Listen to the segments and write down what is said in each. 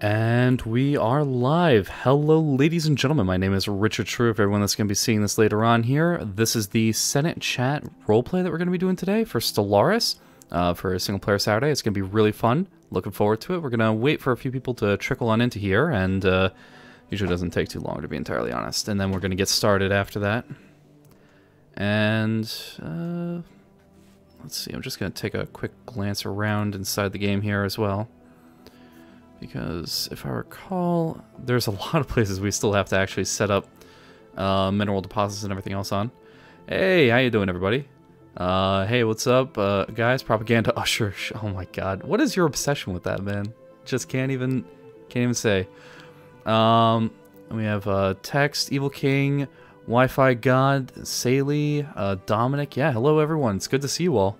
And we are live. Hello, ladies and gentlemen. My name is Richard True. For everyone that's going to be seeing this later on here, this is the Senate Chat roleplay that we're going to be doing today for Stellaris for a single player Saturday. It's going to be really fun. Looking forward to it. We're going to wait for a few people to trickle on into here, and usually doesn't take too long, to be entirely honest. And then we're going to get started after that. And let's see. I'm just going to take a quick glance around inside the game here as well. Because, if I recall, there's a lot of places we still have to actually set up mineral deposits and everything else on. Hey, how you doing, everybody? Hey, what's up, guys? Propaganda Usher. Oh my god. What is your obsession with that, man? Just can't even say. We have Text, Evil King, Wi-Fi God, Saley, Dominic. Yeah, hello, everyone. It's good to see you all.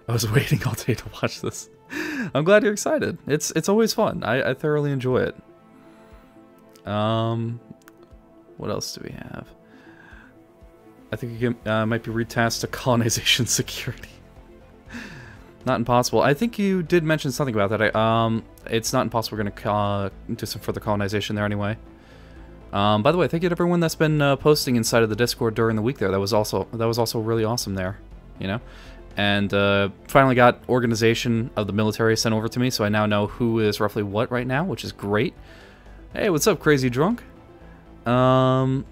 I was waiting all day to watch this. I'm glad you're excited. It's always fun. I thoroughly enjoy it. What else do we have? I think you might be retasked to colonization security. Not impossible. I think you did mention something about that. It's not impossible. We're gonna do some further colonization there anyway. By the way, thank you to everyone that's been posting inside of the Discord during the week there. That was also really awesome there. You know. And finally got organization of the military sent over to me, so I now know who is roughly what right now, which is great. Hey, what's up, Crazy Drunk? And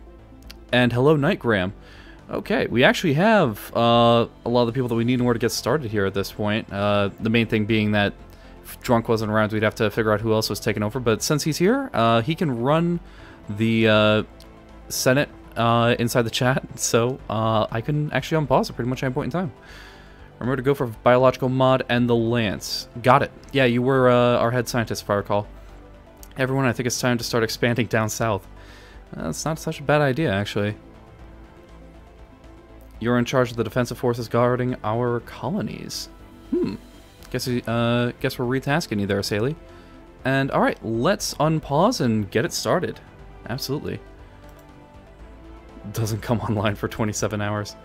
hello, Nightgram. Okay, we actually have a lot of the people that we need in order to get started here at this point. The main thing being that if Drunk wasn't around, we'd have to figure out who else was taking over. But since he's here, he can run the Senate inside the chat, so I can actually unpause at pretty much any point in time. Remember to go for biological mod and the lance. Got it. Yeah, you were our head scientist, if I recall. Everyone, I think it's time to start expanding down south. That's not such a bad idea, actually. You're in charge of the defensive forces guarding our colonies. Guess we're retasking you there, Saley. And alright, let's unpause and get it started. Absolutely. Doesn't come online for 27 hours.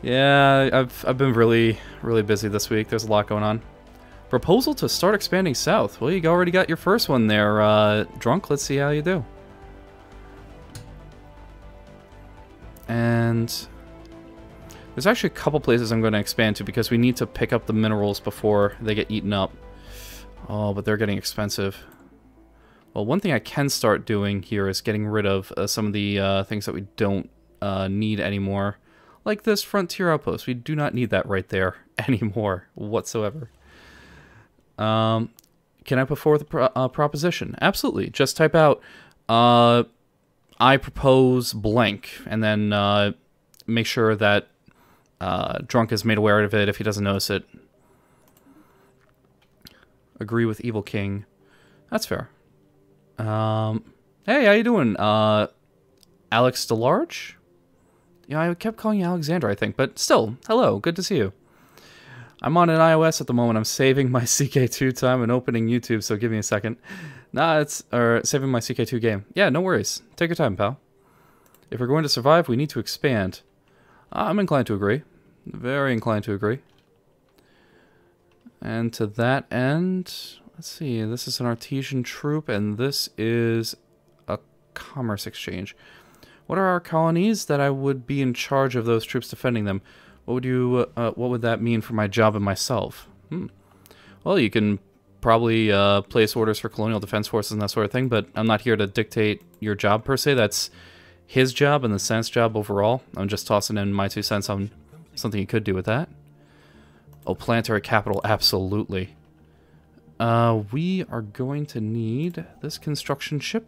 Yeah, I've been really busy this week. There's a lot going on. Proposal to start expanding south. Well, you already got your first one there, Drunk. Let's see how you do. And there's actually a couple places I'm going to expand to because we need to pick up the minerals before they get eaten up. Oh, but they're getting expensive. Well, one thing I can start doing here is getting rid of some of the things that we don't need anymore. Like this frontier outpost. We do not need that right there anymore whatsoever. Can I put forth a proposition? Absolutely. Just type out, I propose blank, and then make sure that Drunk is made aware of it if he doesn't notice it. Agree with Evil King. That's fair. Hey, how you doing? Alex DeLarge? Yeah, I kept calling you Alexander, I think, but still, hello, good to see you. I'm on an iOS at the moment. I'm saving my CK2 time and opening YouTube, so give me a second. Saving my CK2 game. Yeah, no worries. Take your time, pal. If we're going to survive, we need to expand. I'm inclined to agree. Very inclined to agree. And to that end, let's see, this is an artesian troop, and this is a commerce exchange. What are our colonies that I would be in charge of those troops defending them? What would that mean for my job and myself? Well, you can probably place orders for colonial defense forces and that sort of thing, but I'm not here to dictate your job per se. That's his job and the Senate's job overall. I'm just tossing in my 2 cents on something you could do with that. Oh, planetary capital, absolutely. We are going to need this construction ship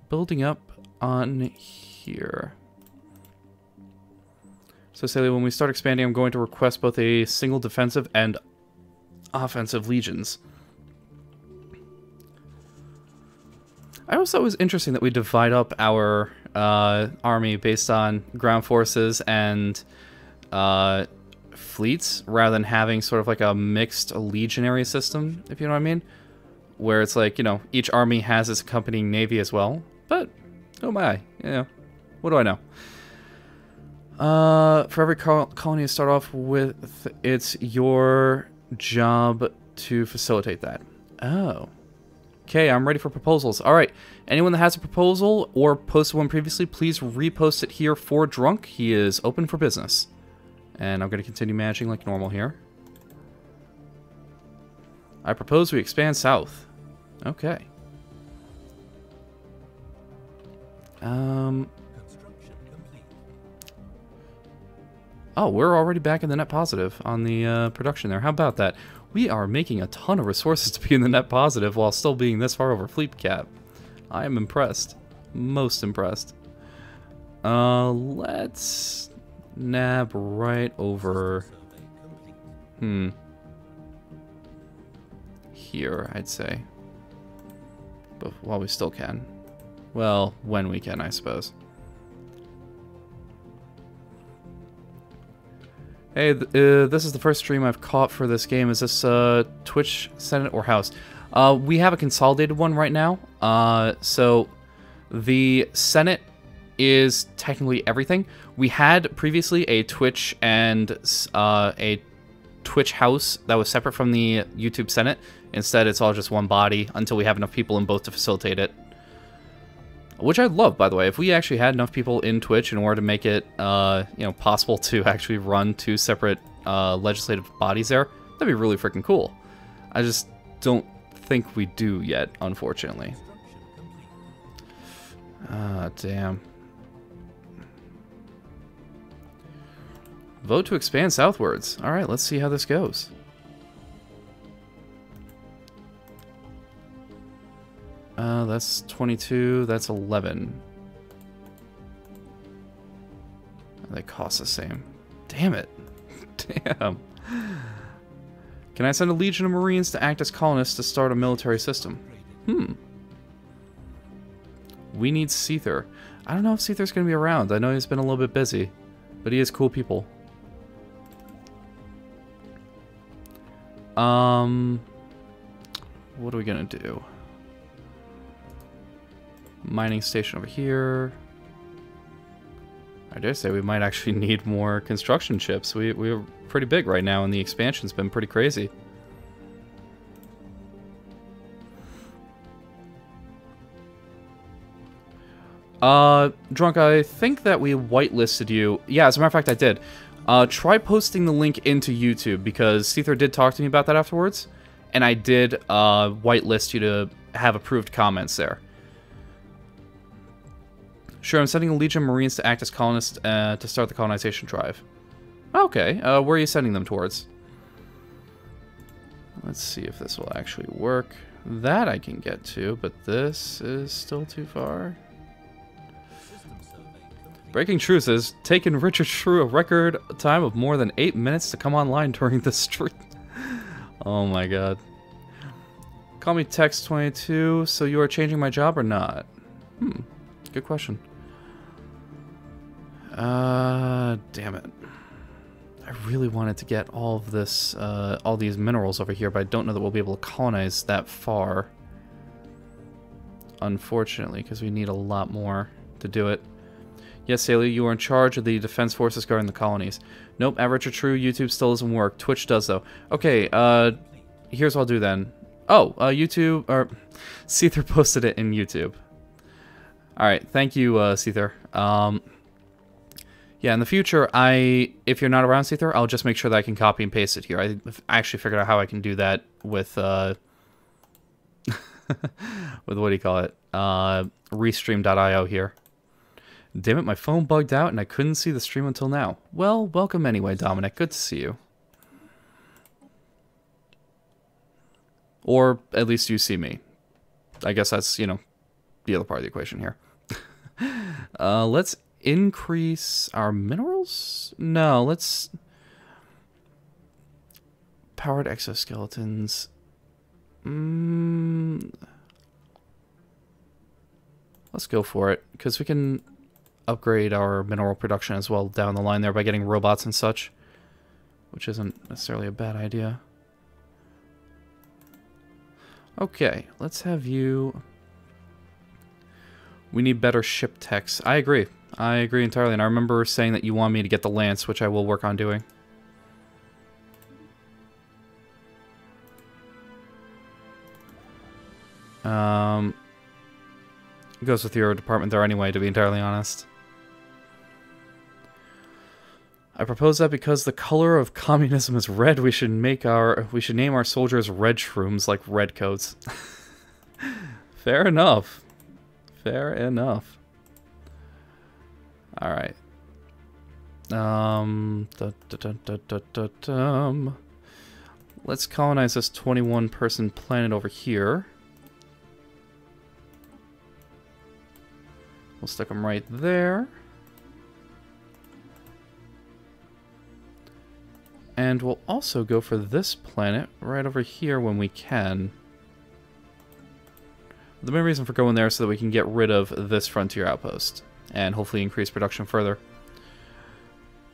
building up on here. So, Saley, when we start expanding, I'm going to request both a single defensive and offensive legions. I always thought it was interesting that we divide up our army based on ground forces and fleets, rather than having sort of like a mixed legionary system, if you know what I mean? Where it's like, you know, each army has its accompanying navy as well, but who am I? You know, what do I know? For every colony to start off with, it's your job to facilitate that. Oh. Okay, I'm ready for proposals. All right. Anyone that has a proposal or posted one previously, please repost it here for Drunk. He is open for business. And I'm going to continue managing like normal here. I propose we expand south. Okay. Oh, we're already back in the net positive on the production there. How about that? We are making a ton of resources to be in the net positive while still being this far over fleet cap. I am impressed. Most impressed. Let's nab right over... Here, I'd say. But while we still can. Well, when we can, I suppose. Hey, this is the first stream I've caught for this game. Is this Twitch, Senate, or House? We have a consolidated one right now. So the Senate is technically everything. We had previously a Twitch and a Twitch House that was separate from the YouTube Senate. Instead, it's all just one body until we have enough people in both to facilitate it. Which I'd love, by the way. If we actually had enough people in Twitch in order to make it, possible to actually run two separate legislative bodies there, that'd be really freaking cool. I just don't think we do yet, unfortunately. Ah, damn. Vote to expand southwards. All right, let's see how this goes. That's 22, that's 11. They cost the same. Damn it. Damn. Can I send a legion of Marines to act as colonists to start a military system? We need Seether. I don't know if Seether's going to be around. I know he's been a little bit busy, but he is cool people. What are we going to do? Mining station over here. I dare say we might actually need more construction ships. We're pretty big right now, and the expansion's been pretty crazy. Drunk, I think that we whitelisted you. Yeah, as a matter of fact, I did. Try posting the link into YouTube, because Seether did talk to me about that afterwards, and I did whitelist you to have approved comments there. Sure, I'm sending a legion of Marines to act as colonists to start the colonization drive. Okay, where are you sending them towards? Let's see if this will actually work. That I can get to, but this is still too far. Breaking truth has taken Richard Shrew a record time of more than 8 minutes to come online during the stream. Oh my god. Call me Text22, so you are changing my job or not? Good question. Damn it. I really wanted to get all of this, all these minerals over here, but I don't know that we'll be able to colonize that far. Unfortunately, because we need a lot more to do it. Yes, Saley, you are in charge of the defense forces guarding the colonies. Nope, at Richard True, YouTube still doesn't work. Twitch does, though. Okay, here's what I'll do then. Oh, YouTube, or Seether posted it in YouTube. Alright, thank you, Seether. Yeah, in the future, if you're not around, Seether, I'll just make sure that I can copy and paste it here. I actually figured out how I can do that with, with what do you call it? Restream.io here. Damn it, my phone bugged out and I couldn't see the stream until now. Well, welcome anyway, Dominic. Good to see you. Or at least you see me. I guess that's, you know, the other part of the equation here. Let's increase our minerals? No, let's... Powered exoskeletons. Let's go for it, because we can upgrade our mineral production as well down the line there by getting robots and such, which isn't necessarily a bad idea. Okay, let's have you... We need better ship techs. I agree. I agree entirely, and I remember saying that you want me to get the Lance, which I will work on doing. It goes with your department there anyway, to be entirely honest. I propose that because the color of communism is red, we should name our soldiers red shrooms like redcoats. Fair enough. Fair enough. All right. Let's colonize this 21-person planet over here. We'll stick them right there. And we'll also go for this planet right over here when we can. The main reason for going there is so that we can get rid of this frontier outpost and hopefully increase production further.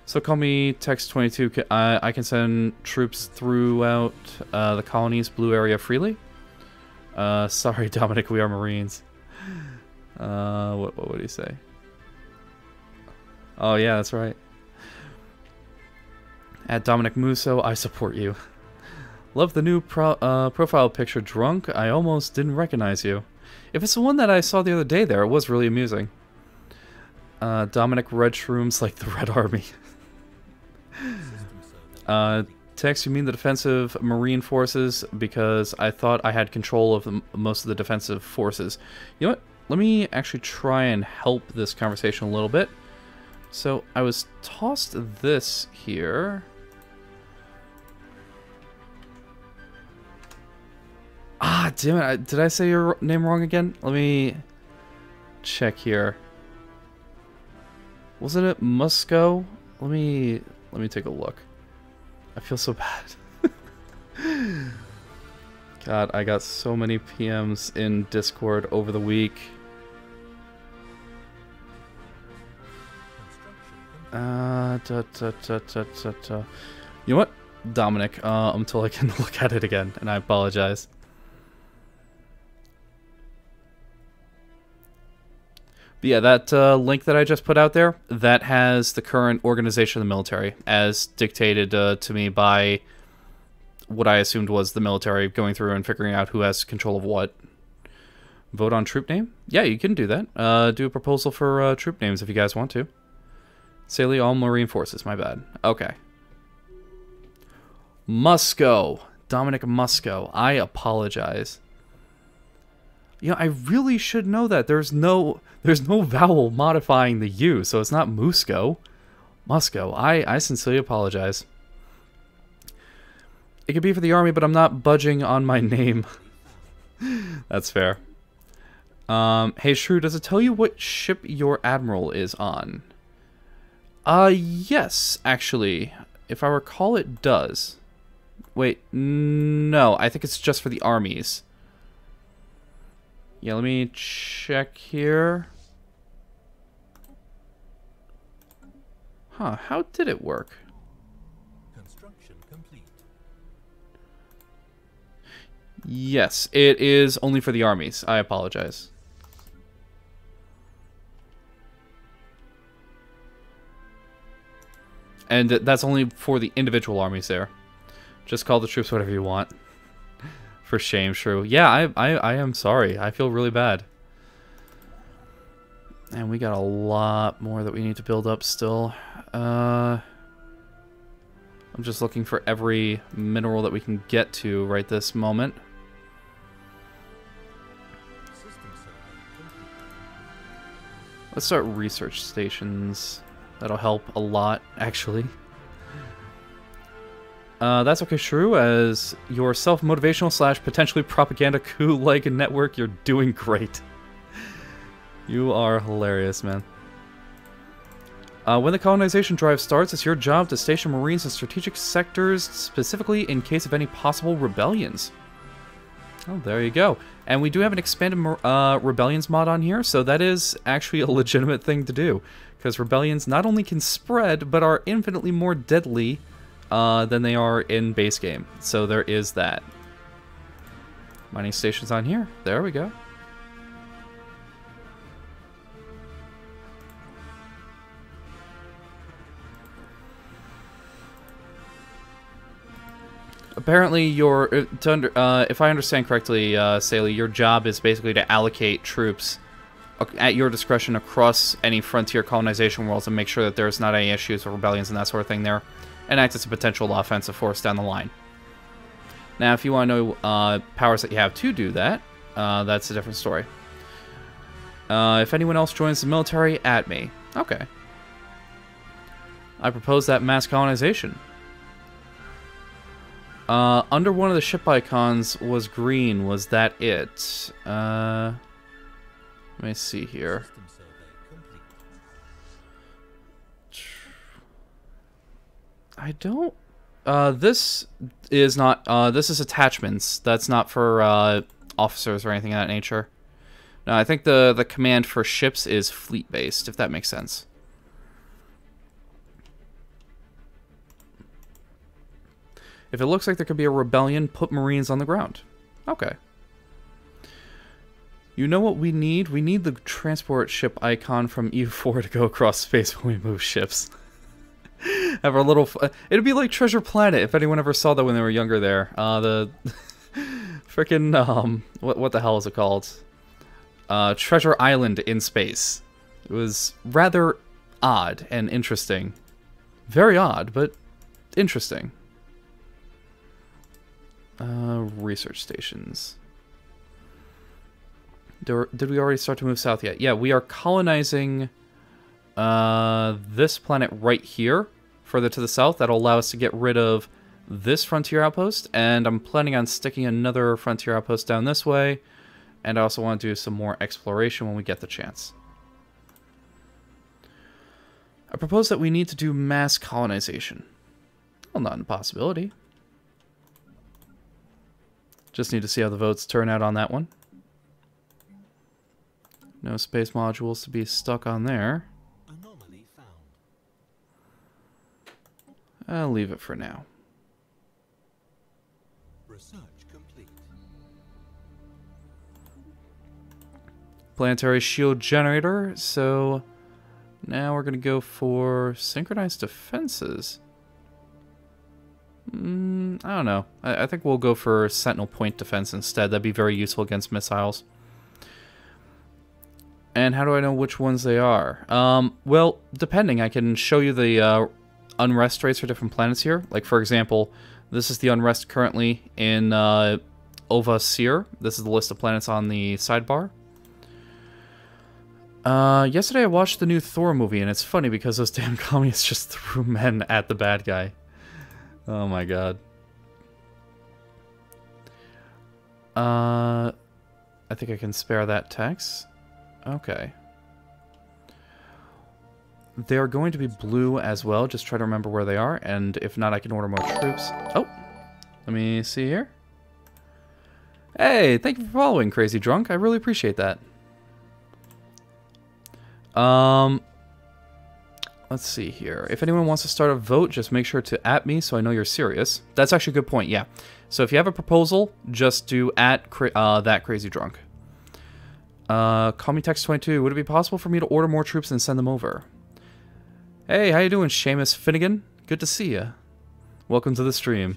So call me Tex-22. I can send troops throughout the colony's blue area freely. Sorry, Dominic, we are Marines. What would he say? Oh, yeah, that's right. At Dominic Musso, I support you. Love the new profile picture, Drunk. I almost didn't recognize you. If it's the one that I saw the other day there, it was really amusing. Dominic, red shrooms like the Red Army. Tex, you mean the defensive Marine forces? Because I thought I had control of most of the defensive forces. You know what? Let me actually try and help this conversation a little bit. So I was tossed this here. Ah, damn it. Did I say your name wrong again? Let me check here. Wasn't it Musco? Let me take a look. I feel so bad. God, I got so many PMs in Discord over the week. You know what? Dominic, until I can look at it again, and I apologize. But yeah, that link that I just put out there, that has the current organization of the military, as dictated to me by what I assumed was the military going through and figuring out who has control of what. Vote on troop name? Yeah, you can do that. Do a proposal for troop names if you guys want to. Saley, all Marine forces, my bad. Okay. Musco. Dominic Musco. I apologize. You know, I really should know that. There's no vowel modifying the U, so it's not Musco. Musco. I sincerely apologize. It could be for the army, but I'm not budging on my name. That's fair. Hey, Shrew, does it tell you what ship your admiral is on? Yes, actually. If I recall, it does. Wait, no, I think it's just for the armies. Yeah, let me check here. Huh, how did it work? Construction complete. Yes, it is only for the armies. I apologize. And that's only for the individual armies there. Just call the troops whatever you want. For shame, Shrew. Yeah, I am sorry. I feel really bad. And we got a lot more that we need to build up still. I'm just looking for every mineral that we can get to right this moment. Let's start research stations. That'll help a lot, actually. That's okay, Shrew. As your self-motivational / potentially propaganda coup-like network, you're doing great. You are hilarious, man. When the colonization drive starts, it's your job to station Marines in strategic sectors, specifically in case of any possible rebellions. Oh, there you go. And we do have an expanded rebellions mod on here, so that is actually a legitimate thing to do. Because rebellions not only can spread, but are infinitely more deadly than they are in base game. So there is that. Mining stations on here. There we go. apparently if I understand correctly, Saley, your job is basically to allocate troops at your discretion across any frontier colonization worlds and make sure that there's not any issues or rebellions and that sort of thing there, and act as a potential offensive force down the line. Now, if you want to know powers that you have to do that, that's a different story. If anyone else joins the military, add me. Okay. I propose that mass colonization. Under one of the ship icons was green. Was that it? Let me see here. I don't... this is not... this is attachments. That's not for officers or anything of that nature. No, I think the command for ships is fleet-based, if that makes sense. If it looks like there could be a rebellion, put Marines on the ground. Okay. You know what we need? We need the transport ship icon from EU4 to go across space when we move ships. Have our little... it'd be like Treasure Planet, if anyone ever saw that when they were younger there. The... frickin', what the hell is it called? Treasure Island in space. It was rather odd and interesting. Very odd, but interesting. Research stations. Did we already start to move south yet? Yeah, we are colonizing this planet right here, further to the south. That'll allow us to get rid of this frontier outpost, and I'm planning on sticking another frontier outpost down this way, and I also want to do some more exploration when we get the chance. I propose that we need to do mass colonization. Well, not an impossibility. Just need to see how the votes turn out on that one. No space modules to be stuck on there. Anomaly found. I'll leave it for now. Research complete. Planetary shield generator. So now we're going to go for synchronized defenses. I don't know. I think we'll go for Sentinel Point Defense instead. That'd be very useful against missiles. And how do I know which ones they are? Well, depending. I can show you the unrest rates for different planets here. Like, for example, this is the unrest currently in Ova Seer. This is the list of planets on the sidebar. Yesterday I watched the new Thor movie, and it's funny because those damn communists just threw men at the bad guy. Oh my god. I think I can spare that text. Okay. They're going to be blue as well. Just try to remember where they are, and if not, I can order more troops. Oh! Let me see here. Hey, thank you for following, Crazy Drunk. I really appreciate that. Let's see here. If anyone wants to start a vote, just make sure to @ me so I know you're serious. That's actually a good point, yeah. So if you have a proposal, just do @ that Crazy Drunk. Call me Text22. Would it be possible for me to order more troops and send them over? Hey, how you doing, Seamus Finnegan? Good to see you. Welcome to the stream.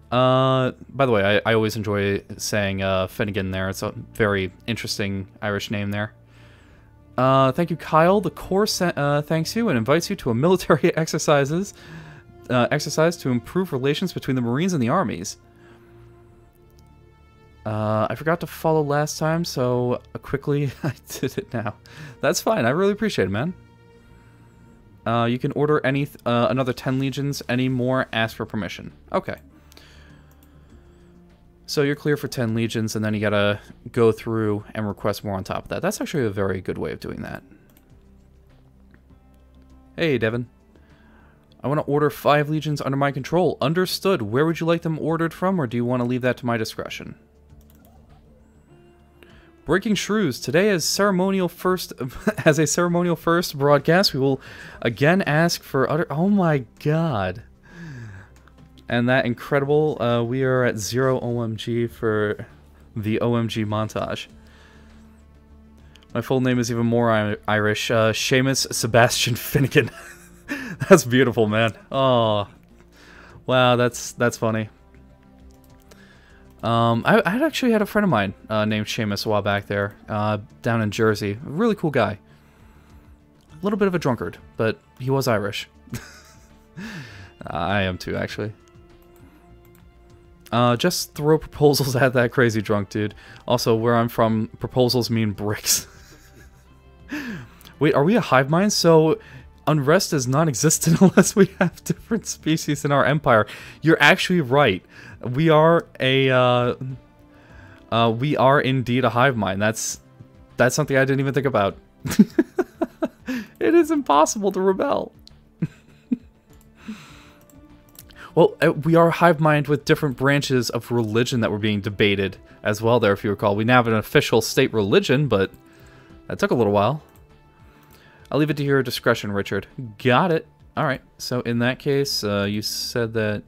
By the way, I always enjoy saying Finnegan there. It's a very interesting Irish name there. Thank you, Kyle. The Corps thanks you and invites you to a military exercise to improve relations between the Marines and the armies. I forgot to follow last time, so quickly I did it now. That's fine. I really appreciate it, man. You can order another 10 legions. Any more, ask for permission. Okay. So you're clear for 10 legions, and then you gotta go through and request more on top of that. That's actually a very good way of doing that. Hey, Devin. I want to order 5 legions under my control. Understood. Where would you like them ordered from, or do you want to leave that to my discretion? Breaking Shrews. Today as a ceremonial first broadcast, we will again ask for utter... Oh my god. And that incredible, we are at 0 OMG for the OMG montage. My full name is even more Irish. Seamus Sebastian Finnegan. That's beautiful, man. Oh, wow, that's funny. I actually had a friend of mine named Seamus a while back there, down in Jersey. A really cool guy. A little bit of a drunkard, but he was Irish. I am too, actually. Just throw proposals at that crazy drunk dude. Also, where I'm from, proposals mean bricks. Wait, are we a hive mind? So, unrest is non-existent unless we have different species in our empire. You're actually right. We are we are indeed a hive mind. That's something I didn't even think about. It is impossible to rebel. Well, we are hive mind with different branches of religion that were being debated as well there, if you recall. We now have an official state religion, but that took a little while. I'll leave it to your discretion, Richard. Got it. Alright, so in that case, you said that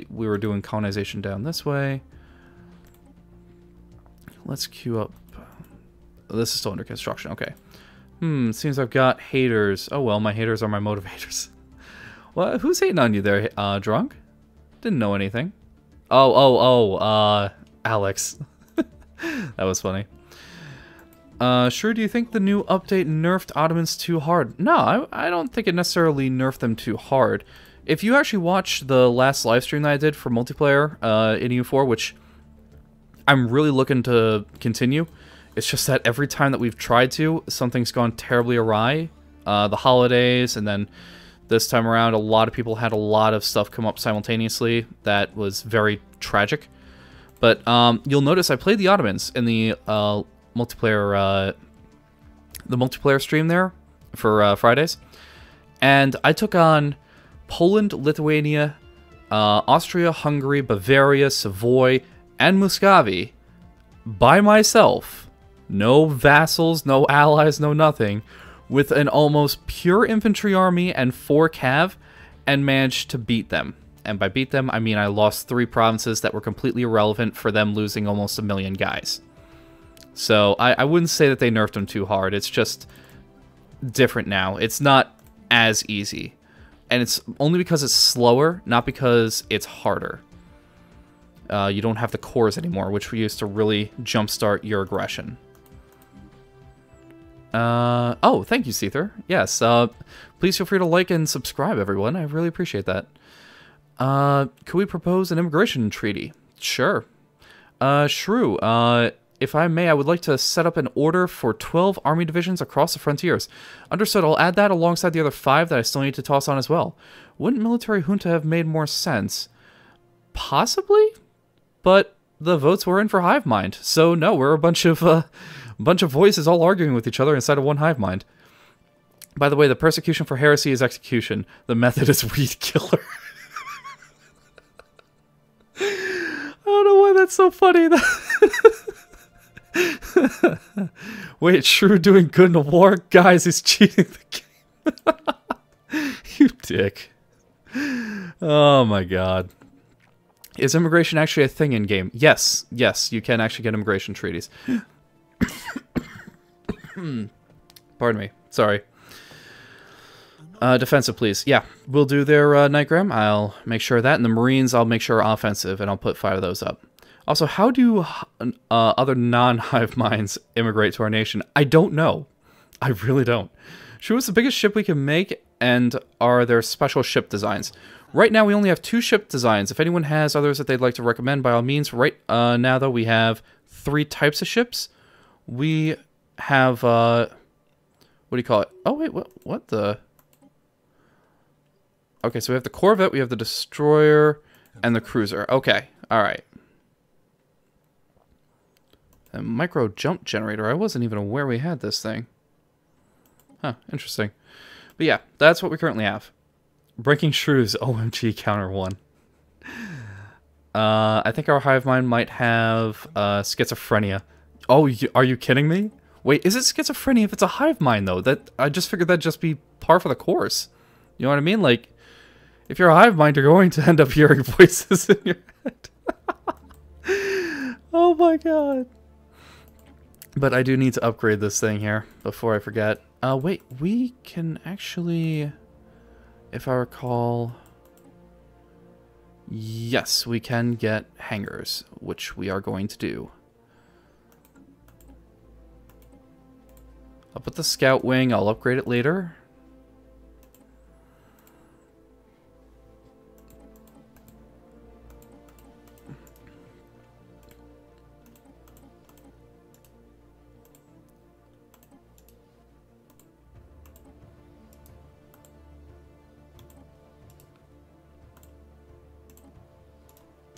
we were doing colonization down this way. Let's queue up. Oh, this is still under construction, okay. Seems I've got haters. Oh well, my haters are my motivators. Well, who's hating on you there, drunk? Didn't know anything. Alex. That was funny. Sure, do you think the new update nerfed Ottomans too hard? No, I don't think it necessarily nerfed them too hard. If you actually watch the last livestream that I did for multiplayer in EU4, which I'm really looking to continue, it's just that every time that we've tried to, something's gone terribly awry. The holidays, and then this time around, a lot of people had a lot of stuff come up simultaneously that was very tragic. But you'll notice I played the Ottomans in the multiplayer stream there for Fridays, and I took on Poland, Lithuania, Austria, Hungary, Bavaria, Savoy, and Muscovy by myself. No vassals, no allies, no nothing, with an almost pure infantry army and 4 cav, and managed to beat them. And by beat them, I mean I lost 3 provinces that were completely irrelevant for them losing almost 1 million guys. So I wouldn't say that they nerfed them too hard. It's just different now. It's not as easy. And it's only because it's slower, not because it's harder. You don't have the cores anymore, which we used to really jumpstart your aggression. Oh, thank you, Seether. Yes, please feel free to like and subscribe, everyone. I really appreciate that. Could we propose an immigration treaty? Sure. Shrew, if I may, I would like to set up an order for 12 army divisions across the frontiers. Understood, I'll add that alongside the other 5 that I still need to toss on as well. Wouldn't military junta have made more sense? Possibly, but the votes were in for hive mind, so no, we're a bunch of voices all arguing with each other inside of one hive mind. By the way, the persecution for heresy is execution. The method is weed killer. I don't know why that's so funny. Wait, Shrew doing good in the war? Guys, he's cheating the game. You dick. Oh my god. Is immigration actually a thing in game? Yes, yes, you can actually get immigration treaties. Pardon me. Sorry. Defensive, please. Yeah, we'll do their Nightgram. I'll make sure of that. And the Marines, I'll make sure are offensive, and I'll put 5 of those up. Also, how do other non-hive minds immigrate to our nation? I don't know. I really don't. Show us the biggest ship we can make, and are there special ship designs? Right now, we only have 2 ship designs. If anyone has others that they'd like to recommend, by all means. Right now, though, we have 3 types of ships. We have, what do you call it? Oh, wait, what the? Okay, so we have the Corvette, we have the Destroyer, and the Cruiser. Okay, alright. A micro jump generator. I wasn't even aware we had this thing. Huh, interesting. But yeah, that's what we currently have. Breaking Shrews, OMG, counter 1. I think our hive mind might have schizophrenia. Oh, are you kidding me? Wait, is it schizophrenia if it's a hive mind, though? That I just figured that'd just be par for the course. You know what I mean? Like, if you're a hive mind, you're going to end up hearing voices in your head. Oh my god. But I do need to upgrade this thing here before I forget. Wait, we can actually, if I recall, Yes, we can get hangars, which we are going to do. I'll put the scout wing, I'll upgrade it later.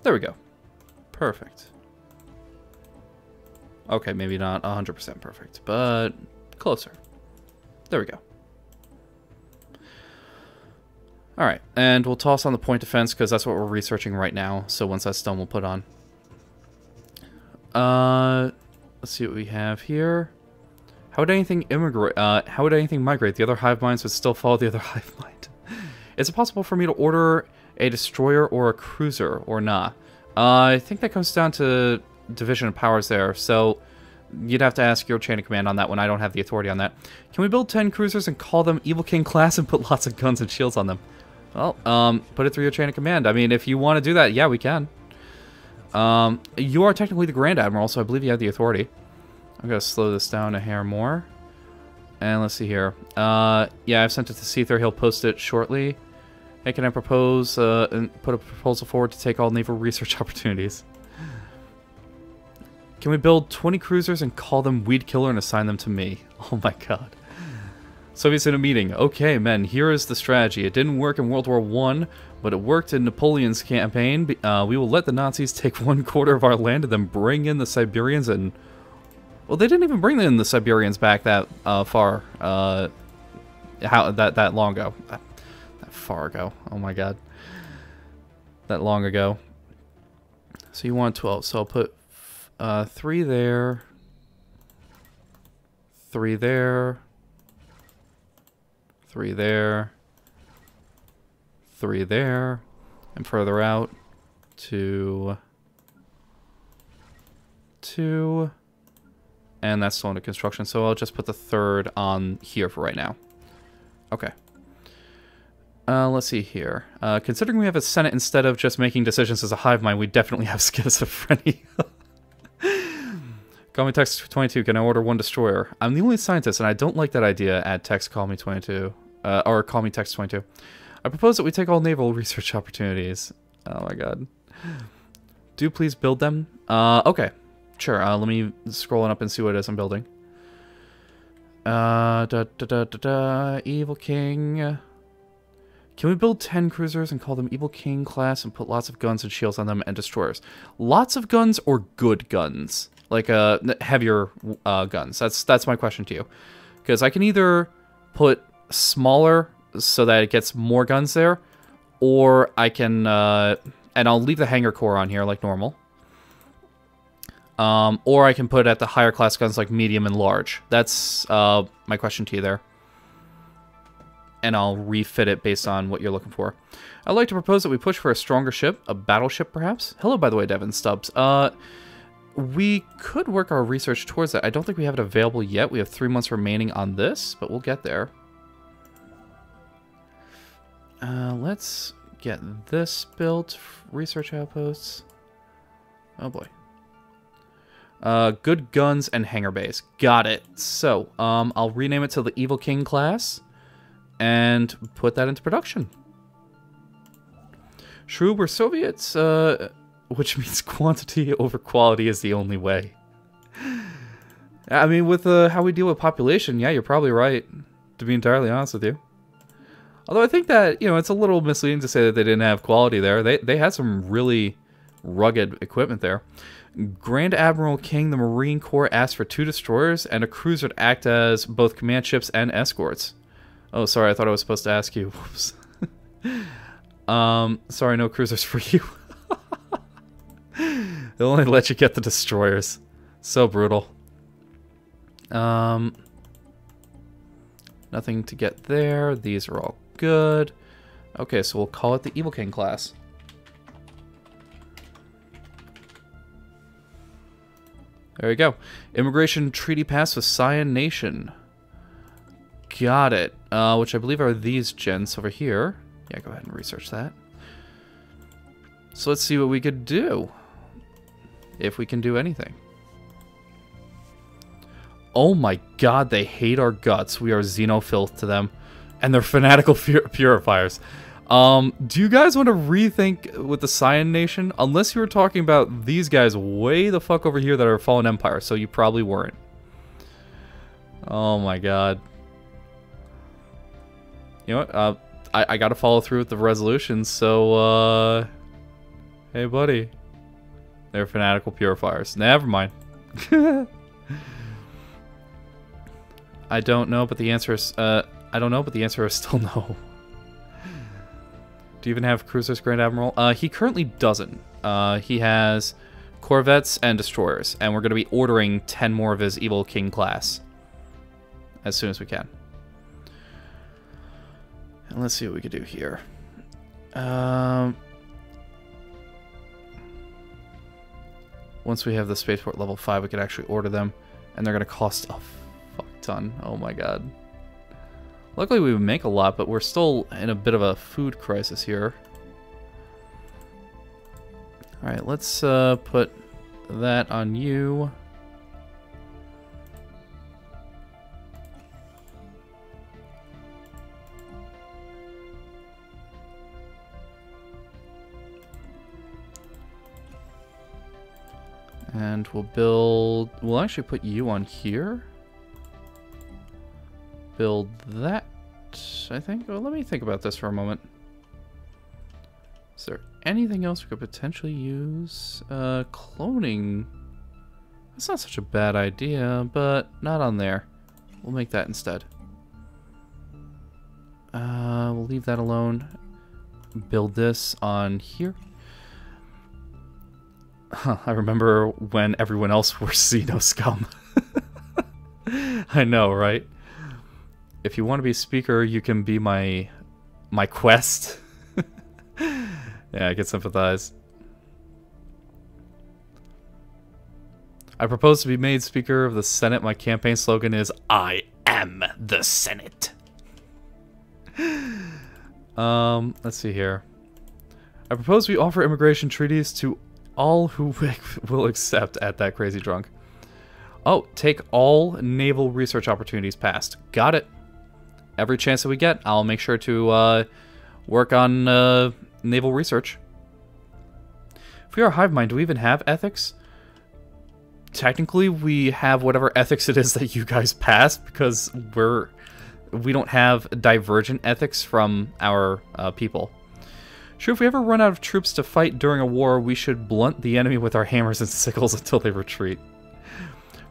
There we go. Perfect. Okay, maybe not 100% perfect, but closer. There we go. Alright, and we'll toss on the point defense because that's what we're researching right now. So once that's done, we'll put on. Let's see what we have here. How would anything immigrate? How would anything migrate? The other hive minds would still follow the other hive mind. Is it possible for me to order a destroyer or a cruiser or not? I think that comes down to division of powers there. So you'd have to ask your chain of command on that one. I don't have the authority on that. Can we build 10 cruisers and call them Evil King class and put lots of guns and shields on them? Well, put it through your chain of command. I mean, if you want to do that, yeah, we can. You are technically the Grand Admiral, so I believe you have the authority. I'm going to slow this down a hair more. And let's see here. Yeah, I've sent it to Seether. He'll post it shortly. Hey, can I propose and put a proposal forward to take all naval research opportunities? Can we build 20 cruisers and call them Weed Killer and assign them to me? Oh my god. Soviets in a meeting. Okay, men, here is the strategy. It didn't work in World War I, but it worked in Napoleon's campaign. We will let the Nazis take 1/4 of our land and then bring in the Siberians and... Well, they didn't even bring in the Siberians back that far. That long ago. That far ago. Oh my god. That long ago. So you want 12. So I'll put 3 there. 3 there. 3 there. 3 there. And further out to 2. And that's still under construction, so I'll just put the 3rd on here for right now. Okay. Let's see here. Considering we have a Senate instead of just making decisions as a hive mind, we definitely have schizophrenia. Call me text 22. Can I order 1 destroyer? I'm the only scientist, and I don't like that idea. Add text call me 22. Or call me text 22. I propose that we take all naval research opportunities. Oh my god. Do please build them? Okay. Sure, let me scroll on up and see what it is I'm building. Evil King. Can we build 10 cruisers and call them Evil King class and put lots of guns and shields on them and destroyers? Lots of guns or good guns? Like, heavier guns. That's my question to you. Because I can either put smaller so that it gets more guns there, or I can, and I'll leave the hangar core on here like normal. Or I can put at the higher class guns like medium and large. That's my question to you there. And I'll refit it based on what you're looking for. I'd like to propose that we push for a stronger ship, a battleship perhaps. Hello, by the way, Devin Stubbs. We could work our research towards that. I don't think we have it available yet. We have 3 months remaining on this, but we'll get there. Let's get this built. Research outposts. Oh boy. Good guns and hangar bays. Got it. So, I'll rename it to the Evil King class and put that into production. True, we're Soviets, which means quantity over quality is the only way. I mean, with how we deal with population, yeah, you're probably right, to be entirely honest with you. Although I think that, you know, it's a little misleading to say that they didn't have quality there. They had some really rugged equipment there. Grand Admiral King, the Marine Corps, asked for 2 destroyers and a cruiser to act as both command ships and escorts. Oh, sorry, I thought I was supposed to ask you. Whoops. Sorry, no cruisers for you. They'll only let you get the destroyers. So brutal. Nothing to get there. These are all good. Okay, so we'll call it the Evil King class. There we go. Immigration treaty pass with Cyan Nation. Got it. Which I believe are these gents over here. Yeah, go ahead and research that. So let's see what we could do. If we can do anything. Oh my god, they hate our guts. We are xenofilth to them. And they're fanatical purifiers. Do you guys want to rethink with the Cyan Nation? Unless you were talking about these guys way the fuck over here that are Fallen Empire, so you probably weren't. Oh my god. You know what? I gotta follow through with the resolutions, so, hey buddy. They're fanatical purifiers. Never mind. I don't know, but the answer is, I don't know, but the answer is still no. Do you even have cruisers, Grand Admiral? He currently doesn't. He has corvettes and destroyers, and we're going to be ordering 10 more of his Evil King class as soon as we can. And let's see what we can do here. Once we have the spaceport level 5, we could actually order them, and they're going to cost a fuck ton. Oh my god. Luckily we would make a lot, but we're still in a bit of a food crisis here. Alright, let's put that on you. And we'll actually put you on here. Build that, I think. Well, let me think about this for a moment. Is there anything else we could potentially use? Cloning. That's not such a bad idea, but not on there. We'll make that instead. We'll leave that alone. Build this on here. Huh, I remember when everyone else were Xeno scum. I know, right? If you want to be speaker, you can be my quest. Yeah, I can sympathize. I propose to be made Speaker of the Senate. My campaign slogan is, I am the Senate. Let's see here. I propose we offer immigration treaties to all who will accept at that crazy drunk. Oh, take all naval research opportunities passed. Got it. Every chance that we get, I'll make sure to work on naval research. If we are Hivemind, do we even have ethics? Technically, we have whatever ethics it is that you guys passed, because we don't have divergent ethics from our people. Sure, if we ever run out of troops to fight during a war, we should blunt the enemy with our hammers and sickles until they retreat.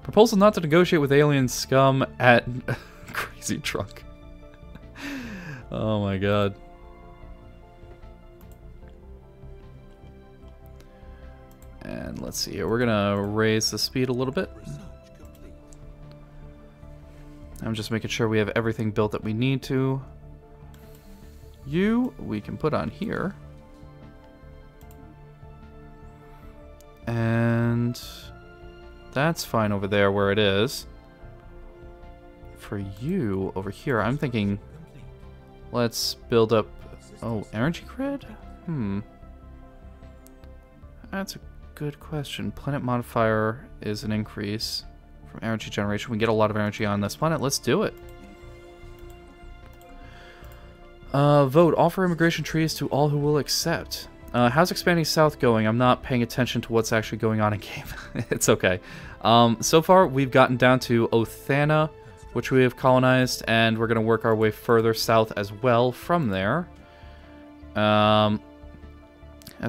Proposal not to negotiate with alien scum at crazy drunk. Oh my god. And let's see here. We're gonna raise the speed a little bit. I'm just making sure we have everything built that we need to. You, we can put on here. And that's fine over there where it is. For you, over here, I'm thinking, let's build up, oh, energy grid? That's a good question. Planet modifier is an increase from energy generation. We get a lot of energy on this planet. Let's do it. Vote. Offer immigration treaties to all who will accept. How's expanding south going? I'm not paying attention to what's actually going on in game. It's okay. So far, we've gotten down to Othana, which we have colonized, and we're going to work our way further south as well from there. As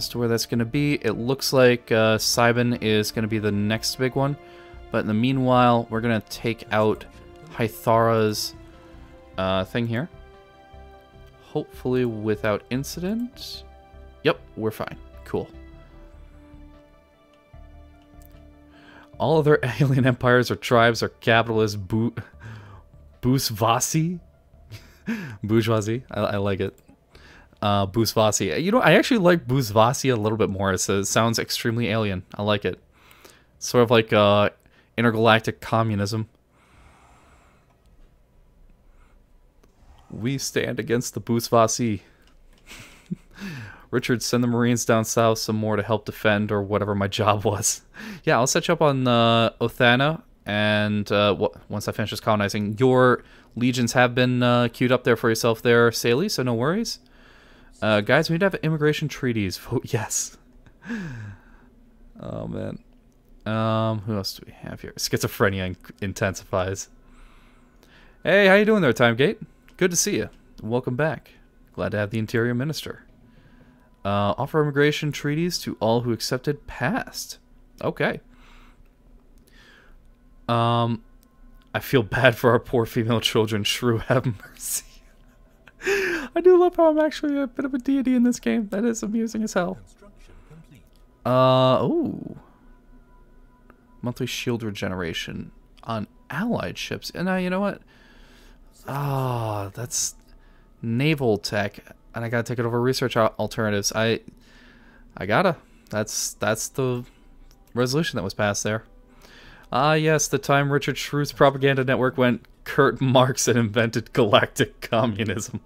to where that's going to be, it looks like Cybin is going to be the next big one. But in the meanwhile, we're going to take out Hythara's thing here. Hopefully without incident. Yep, we're fine. Cool. All other alien empires or tribes are capitalist bourgeoisie. Bourgeoisie. I like it. Bourgeoisie. You know, I actually like bourgeoisie a little bit more. It sounds extremely alien. I like it. Sort of like intergalactic communism. We stand against the bourgeoisie. Richard, send the Marines down south some more to help defend or whatever my job was. Yeah, I'll set you up on Othana, and once I finish this colonizing, your legions have been queued up there for yourself there, Saley, so no worries. Guys, we need to have immigration treaties. Vote yes. Oh, man. Who else do we have here? Schizophrenia intensifies. Hey, how you doing there, Timegate? Good to see you. Welcome back. Glad to have the Interior Minister. Offer immigration treaties to all who accepted past. Okay. I feel bad for our poor female children. Shrew, have mercy. I do love how I'm actually a bit of a deity in this game. That is amusing as hell. Oh. Monthly shield regeneration on allied ships. And you know what? Ah, that's naval tech. And I gotta take it over research alternatives. I gotta. That's the resolution that was passed there. Ah, yes, the time Richard Shrew's propaganda network went Kurt Marx and invented galactic communism.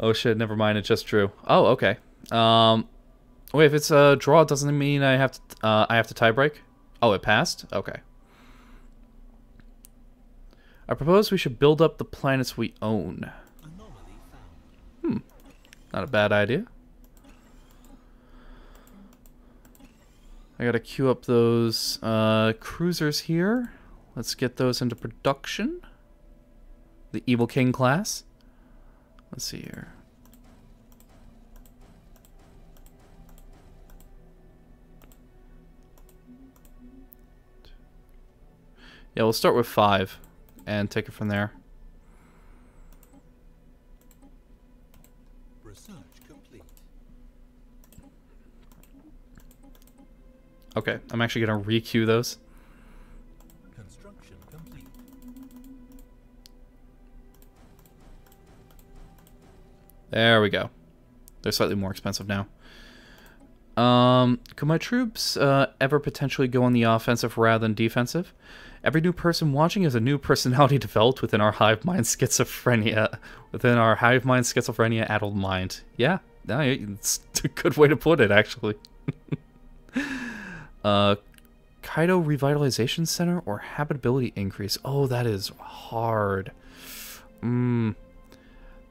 Oh shit, never mind, it just drew. Oh, okay. Wait, if it's a draw, doesn't it mean I have to tie break? Oh, it passed? Okay. I propose we should build up the planets we own. Not a bad idea. I gotta queue up those cruisers here. Let's get those into production. The Evil King class. Let's see here. Yeah, we'll start with 5 and take it from there. Research complete. Okay, I'm actually gonna re-queue those. Construction complete. There we go. They're slightly more expensive now. Could my troops ever potentially go on the offensive rather than defensive? Every new person watching is a new personality developed within our Hivemind schizophrenia. Within our Hivemind schizophrenia addled mind. Yeah, no, it's a good way to put it, actually. Kaido Revitalization Center or Habitability Increase? Oh, that is hard.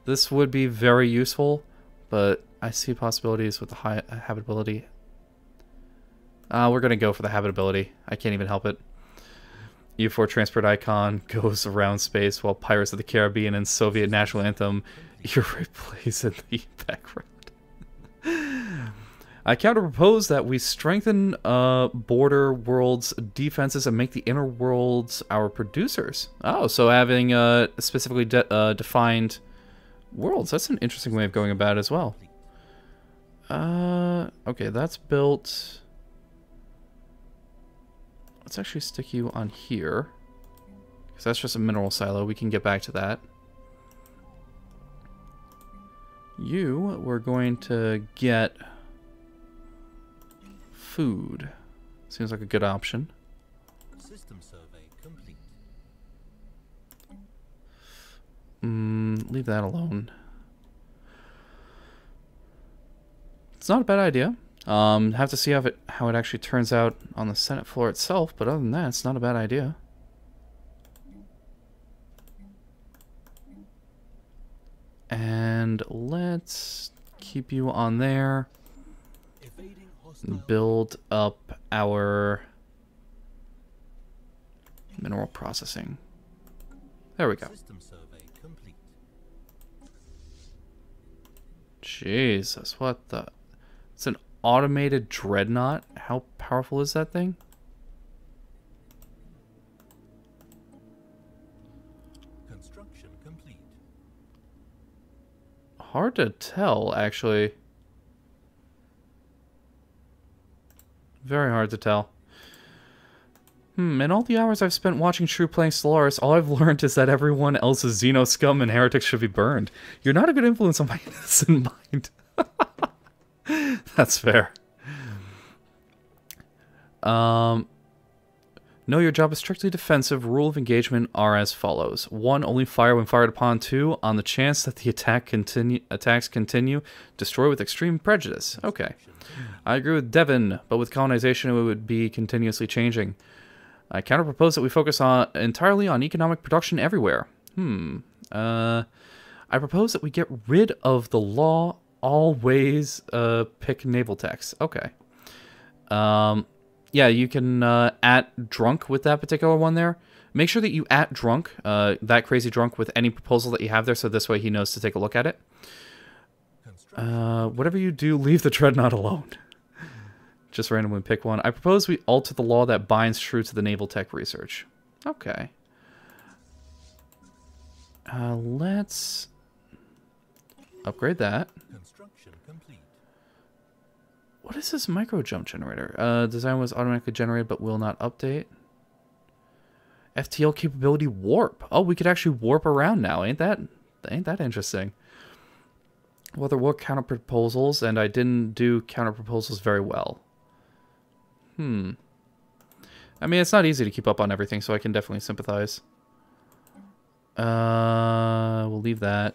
This would be very useful, but I see possibilities with the high habitability. We're going to go for the habitability. I can't even help it. U4 transport icon goes around space while Pirates of the Caribbean and Soviet National Anthem plays in the background. I counter propose that we strengthen border worlds defenses and make the inner worlds our producers. Oh, so having specifically defined worlds. That's an interesting way of going about it as well. Okay, that's built. Let's actually stick you on here, because that's just a mineral silo. We can get back to that. We're going to get food. Seems like a good option. System survey complete. Leave that alone. It's not a bad idea. Have to see how it actually turns out on the Senate floor itself, but other than that, it's not a bad idea. And let's keep you on there. Build up our mineral processing. There we go. System survey complete. Jesus, what the... It's an automated dreadnought? How powerful is that thing? Construction complete. Hard to tell, actually. Very hard to tell. In all the hours I've spent watching Shrew playing Stellaris, all I've learned is that everyone else is Xeno scum and heretics should be burned. You're not a good influence on my innocent mind. That's fair. No No, your job is strictly defensive. Rule of engagement are as follows. 1. Only fire when fired upon. 2. On the chance that the attacks continue, destroy with extreme prejudice. Okay. I agree with Devin, but with colonization it would be continuously changing. I counter-propose that we focus entirely on economic production everywhere. I propose that we get rid of the law, always pick naval techs. Okay. Yeah, you can at drunk with that particular one there. Make sure that you at drunk, that crazy drunk, with any proposal that you have there, so this way he knows to take a look at it. Whatever you do, leave the dreadnought alone. Just randomly pick one. I propose we alter the law that binds true to the naval tech research. Okay. Let's upgrade that. Construction complete. What is this micro jump generator? Design was automatically generated but will not update. FTL capability warp. Oh, we could actually warp around now. Ain't that interesting? Well, there were counter proposals, and I didn't do counter proposals very well. I mean, it's not easy to keep up on everything, so I can definitely sympathize. We'll leave that.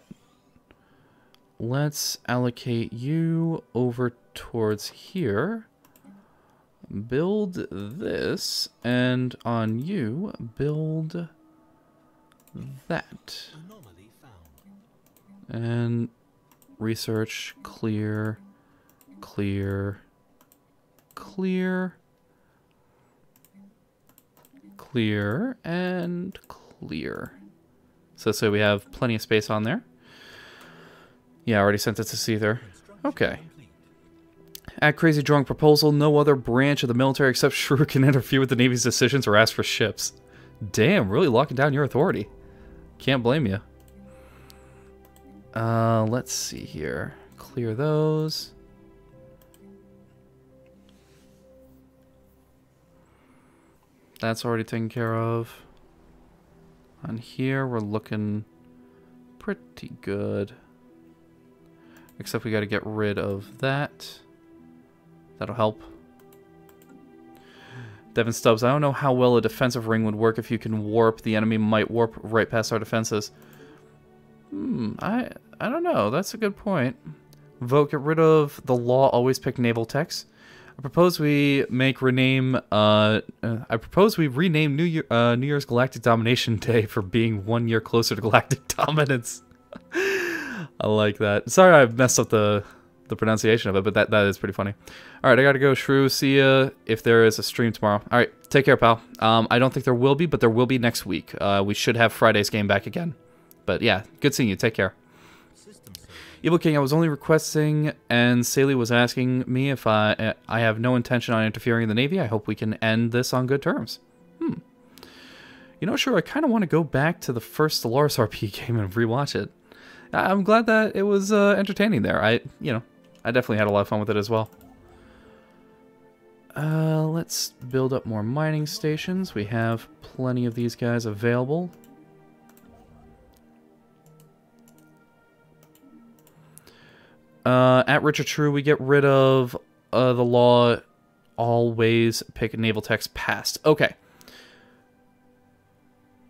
Let's allocate you over towards here. Build this, and on you, build that. Anomaly found. And research, clear, clear, clear, clear, and clear. So we have plenty of space on there. Yeah, I already sent it to Seether. Okay. At Crazy Drunk proposal, no other branch of the military except Shrew can interfere with the Navy's decisions or ask for ships. Damn, really locking down your authority. Can't blame you. Let's see here. Clear those. That's already taken care of. On here, we're looking pretty good. Except we got to get rid of that. That'll help. Devin Stubbs, I don't know how well a defensive ring would work if you can warp. The enemy might warp right past our defenses. I don't know. That's a good point. Vote, get rid of the law, always pick naval techs. I propose we rename New Year's Galactic Domination Day for being 1 year closer to galactic dominance. I like that. Sorry I messed up the pronunciation of it, but that is pretty funny. Alright, I gotta go, Shrew. See ya if there is a stream tomorrow. Alright, take care, pal. I don't think there will be, but there will be next week. We should have Friday's game back again. But yeah, good seeing you. Take care. Evil King, I was only requesting, and Saley was asking me if I have no intention on interfering in the Navy. I hope we can end this on good terms. You know, sure, I kind of want to go back to the first Stellaris RP game and rewatch it. I'm glad that it was entertaining there. I definitely had a lot of fun with it as well. Let's build up more mining stations. We have plenty of these guys available. At Richard True, we get rid of the law, always pick naval techs past. Okay.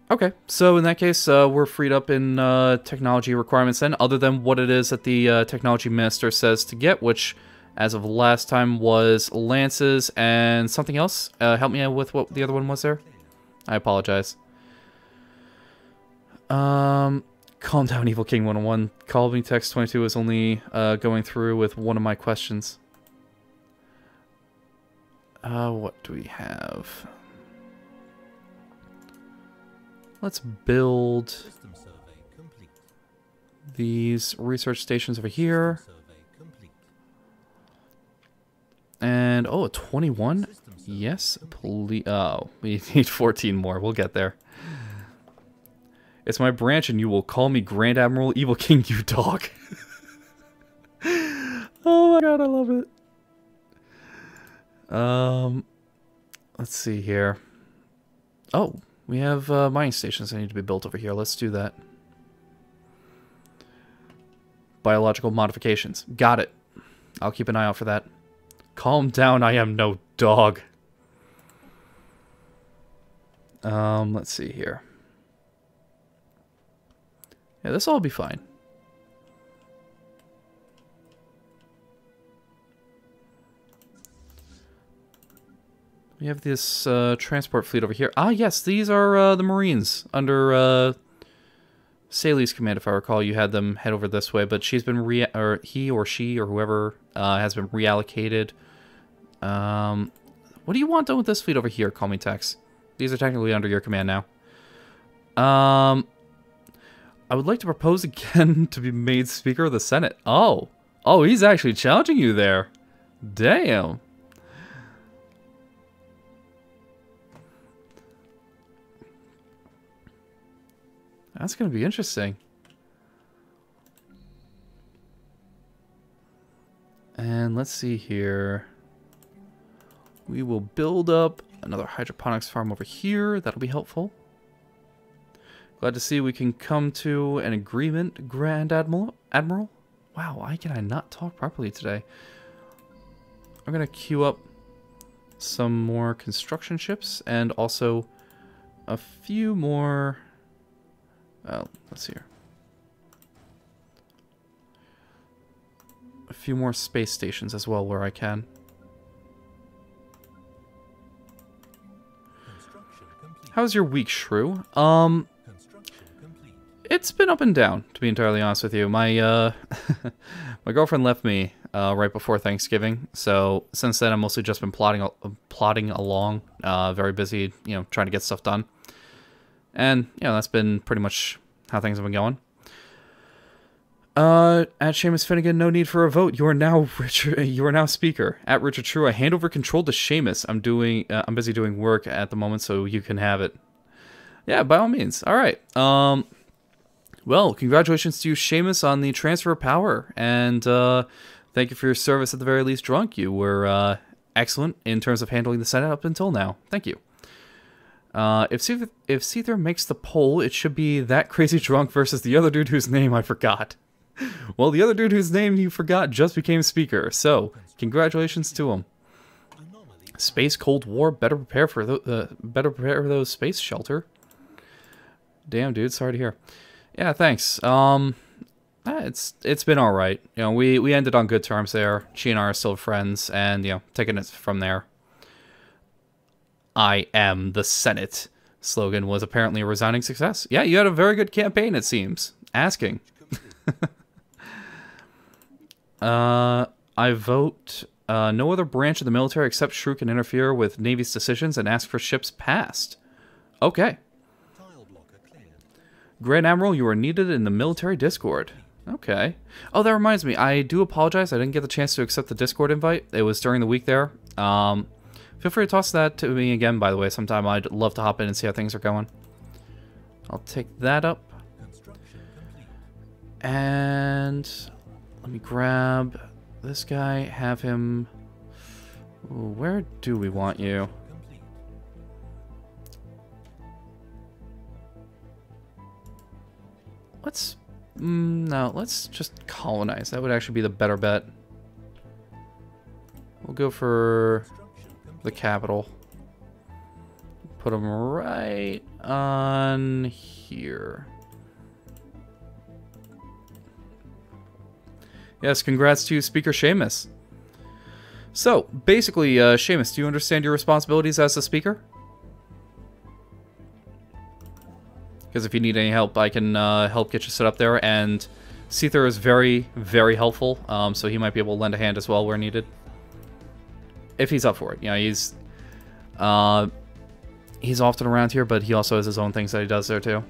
Okay, so in that case, we're freed up in technology requirements then, other than what it is that the technology minister says to get, which, as of last time, was lances and something else. Help me out with what the other one was there. I apologize. Calm down, Evil King 101. Call me text 22 is only going through with one of my questions. What do we have? Let's build these research stations over here. And, oh, a 21? Yes, please. Oh, we need 14 more. We'll get there. It's my branch, and you will call me Grand Admiral Evil King, you dog. Oh my god, I love it. Let's see here. Oh, we have mining stations that need to be built over here. Let's do that. Biological modifications. Got it. I'll keep an eye out for that. Calm down, I am no dog. Let's see here. Yeah, this will all be fine. We have this transport fleet over here. Ah, yes, these are the Marines under Sally's command. If I recall, you had them head over this way, but she's been he or she or whoever has been reallocated. What do you want done with this fleet over here? Call me Tex. These are technically under your command now. I would like to propose again to be made Speaker of the Senate. Oh, he's actually challenging you there. Damn. That's going to be interesting. And let's see here. We will build up another hydroponics farm over here. That'll be helpful. Glad to see we can come to an agreement, Grand Admiral. Wow, why can I not talk properly today? I'm going to queue up some more construction ships and also a few more... let's see here. A few more space stations as well where I can. How's your week, Shrew? It's been up and down, to be entirely honest with you. My my girlfriend left me right before Thanksgiving, so since then I've mostly just been plodding along, very busy, trying to get stuff done. And, that's been pretty much how things have been going. At Seamus Finnegan, no need for a vote. You are now Speaker. At Richard True, I hand over control to Seamus. I'm busy doing work at the moment, so you can have it. Yeah, by all means. All right. Well, congratulations to you, Seamus, on the transfer of power, and thank you for your service at the very least, Drunk. You were excellent in terms of handling the Senate up until now. Thank you. If Seether makes the poll, it should be that crazy drunk versus the other dude whose name I forgot. Well, the other dude whose name you forgot just became Speaker, so congratulations to him. Space Cold War, better prepare for those space shelter. Damn, dude, sorry to hear. Yeah, thanks. It's been all right. We ended on good terms there. She and I are still friends, and taking it from there. I am the Senate slogan was apparently a resounding success. Yeah, you had a very good campaign, it seems. Asking. I vote no other branch of the military except Shrew can interfere with Navy's decisions and ask for ships passed. Okay. Grand Admiral, you are needed in the military Discord. Okay. Oh, that reminds me. I do apologize. I didn't get the chance to accept the Discord invite. It was during the week there. Feel free to toss that to me again, by the way. Sometime I'd love to hop in and see how things are going. I'll take that up. And let me grab this guy, have him... Ooh, where do we want you? No, let's just colonize. That would actually be the better bet. We'll go for the capital. Put them right on here. Yes, congrats to Speaker Seamus. So, basically, Seamus, do you understand your responsibilities as the Speaker? Because if you need any help, I can help get you set up there. And Seether is very, very helpful, so he might be able to lend a hand as well where needed. If he's up for it. He's often around here, but he also has his own things that he does there too.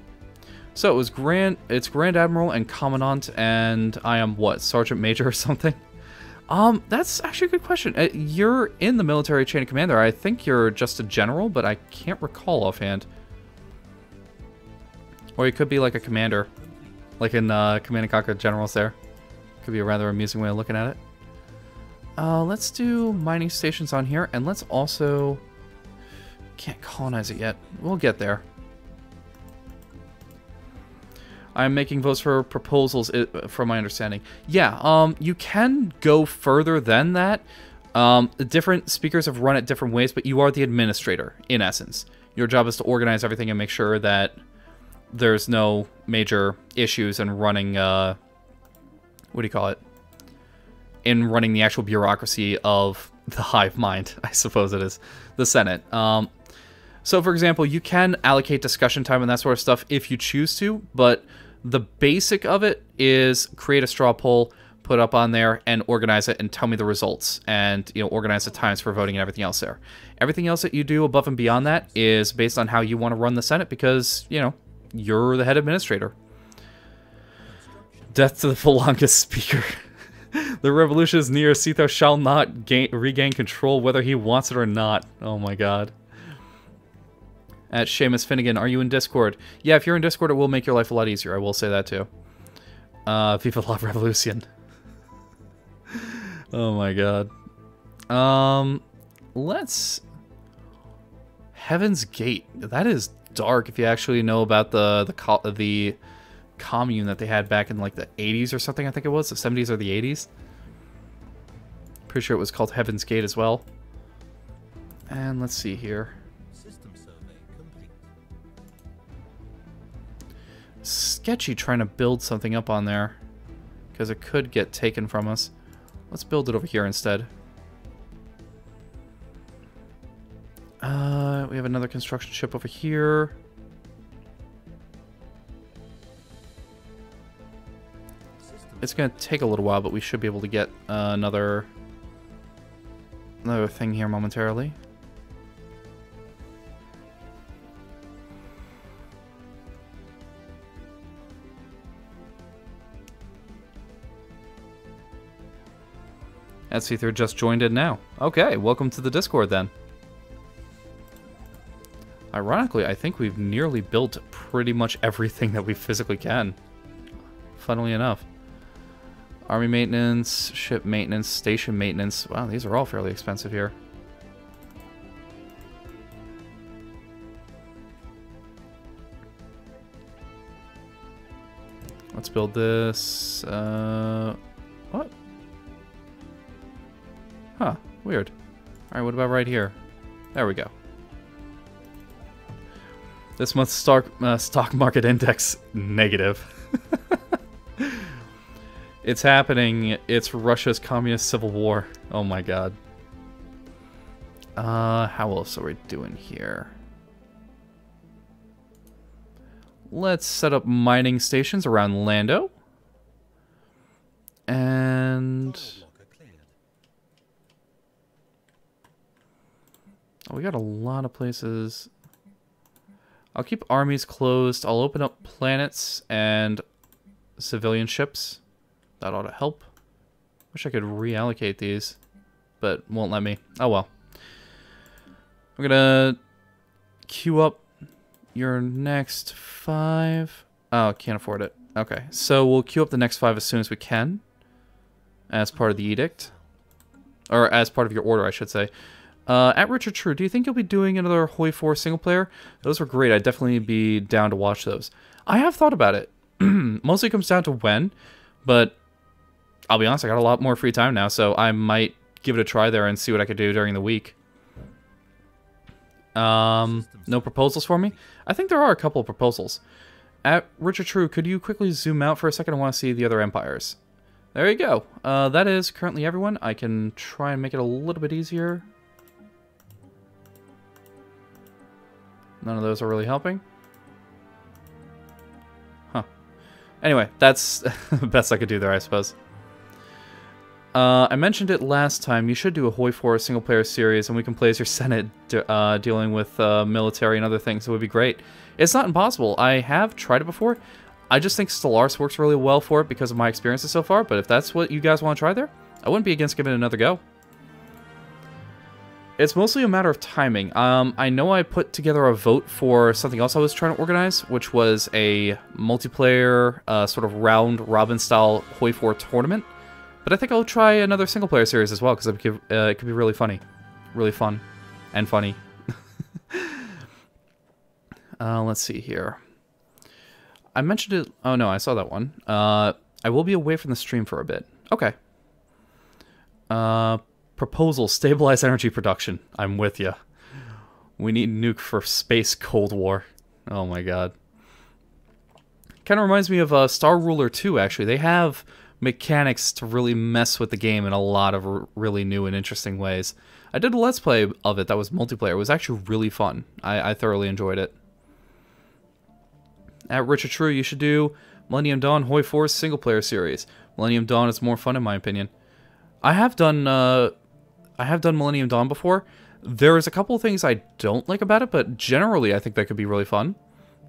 So it's Grand Admiral and Commandant, and I am what, Sergeant Major or something? That's actually a good question. You're in the military chain of command there. I think you're just a general, but I can't recall offhand. Or you could be like a commander, like in Command & Conquer Generals there. Could be a rather amusing way of looking at it. Let's do mining stations on here, and let's also... Can't colonize it yet. We'll get there. I'm making votes for proposals, from my understanding. Yeah, you can go further than that. Different speakers have run it different ways, but you are the administrator, in essence. Your job is to organize everything and make sure that there's no major issues in running, what do you call it? In running the actual bureaucracy of the Hivemind, I suppose it is, the Senate. So, for example, you can allocate discussion time and that sort of stuff if you choose to, but the basic of it is create a straw poll, put up on there, and organize it, and tell me the results, and, you know, organize the times for voting and everything else there. Everything else that you do above and beyond that is based on how you want to run the Senate because, you know, you're the head administrator. Death to the Falanga speaker. The revolution is near. Sito shall not regain control whether he wants it or not. Oh my god. At Seamus Finnegan, are you in Discord? Yeah, if you're in Discord, it will make your life a lot easier. I will say that too. Viva la Revolution. Oh my god. Let's... Heaven's Gate. That is dark if you actually know about the commune that they had back in like the 80s or something, I think it was. The 70s or the 80s. Pretty sure it was called Heaven's Gate as well. And let's see here. System survey complete. Sketchy trying to build something up on there. Because it could get taken from us. Let's build it over here instead. We have another construction ship over here. It's going to take a little while, but we should be able to get another thing here momentarily. Ether just joined in now. Okay, welcome to the Discord then. Ironically, I think we've nearly built pretty much everything that we physically can. Funnily enough. Army maintenance, ship maintenance, station maintenance. Wow, these are all fairly expensive here. Let's build this. What? Huh, weird. Alright, what about right here? There we go. This month's stock market index, negative. It's happening. It's Russia's communist civil war. Oh my god. How else are we doing here? Let's set up mining stations around Lando. And... oh, we got a lot of places. I'll keep armies closed. I'll open up planets and civilian ships. That ought to help. Wish I could reallocate these, but won't let me. Oh well. I'm gonna queue up your next 5. Oh, can't afford it. Okay, so we'll queue up the next 5 as soon as we can. As part of the edict. Or as part of your order, I should say. At Richard True, do you think you'll be doing another Hoi 4 single player? Those were great. I'd definitely be down to watch those. I have thought about it. Mostly comes down to when, but I'll be honest, I got a lot more free time now, so I might give it a try there and see what I could do during the week. No proposals for me? I think there are a couple of proposals. At Richard True, could you quickly zoom out for a second? I want to see the other empires. There you go. That is currently everyone. I can try and make it a little bit easier. None of those are really helping. Huh. Anyway, that's the best I could do there, I suppose. I mentioned it last time. You should do a Hoi 4 single-player series, and we can play as your Senate dealing with military and other things. It would be great. It's not impossible. I have tried it before. I just think Stellaris works really well for it because of my experiences so far, but if that's what you guys want to try there, I wouldn't be against giving it another go. It's mostly a matter of timing. I know I put together a vote for something else I was trying to organize, which was a multiplayer sort of round-robin style Hoi 4 tournament. But I think I'll try another single-player series as well, because it could be really funny. Really fun. And funny. Let's see here. I mentioned it... oh, no, I saw that one. I will be away from the stream for a bit. Okay. Proposal, stabilize energy production. I'm with you. We need nuke for space Cold War. Oh my god. Kind of reminds me of Star Ruler 2, actually. They have mechanics to really mess with the game in a lot of really new and interesting ways. I did a Let's Play of it that was multiplayer. It was actually really fun. I thoroughly enjoyed it. At Richard True, you should do Millennium Dawn Hoi 4's single-player series. Millennium Dawn is more fun, in my opinion. I have done Millennium Dawn before. There's a couple of things I don't like about it, but generally I think that could be really fun.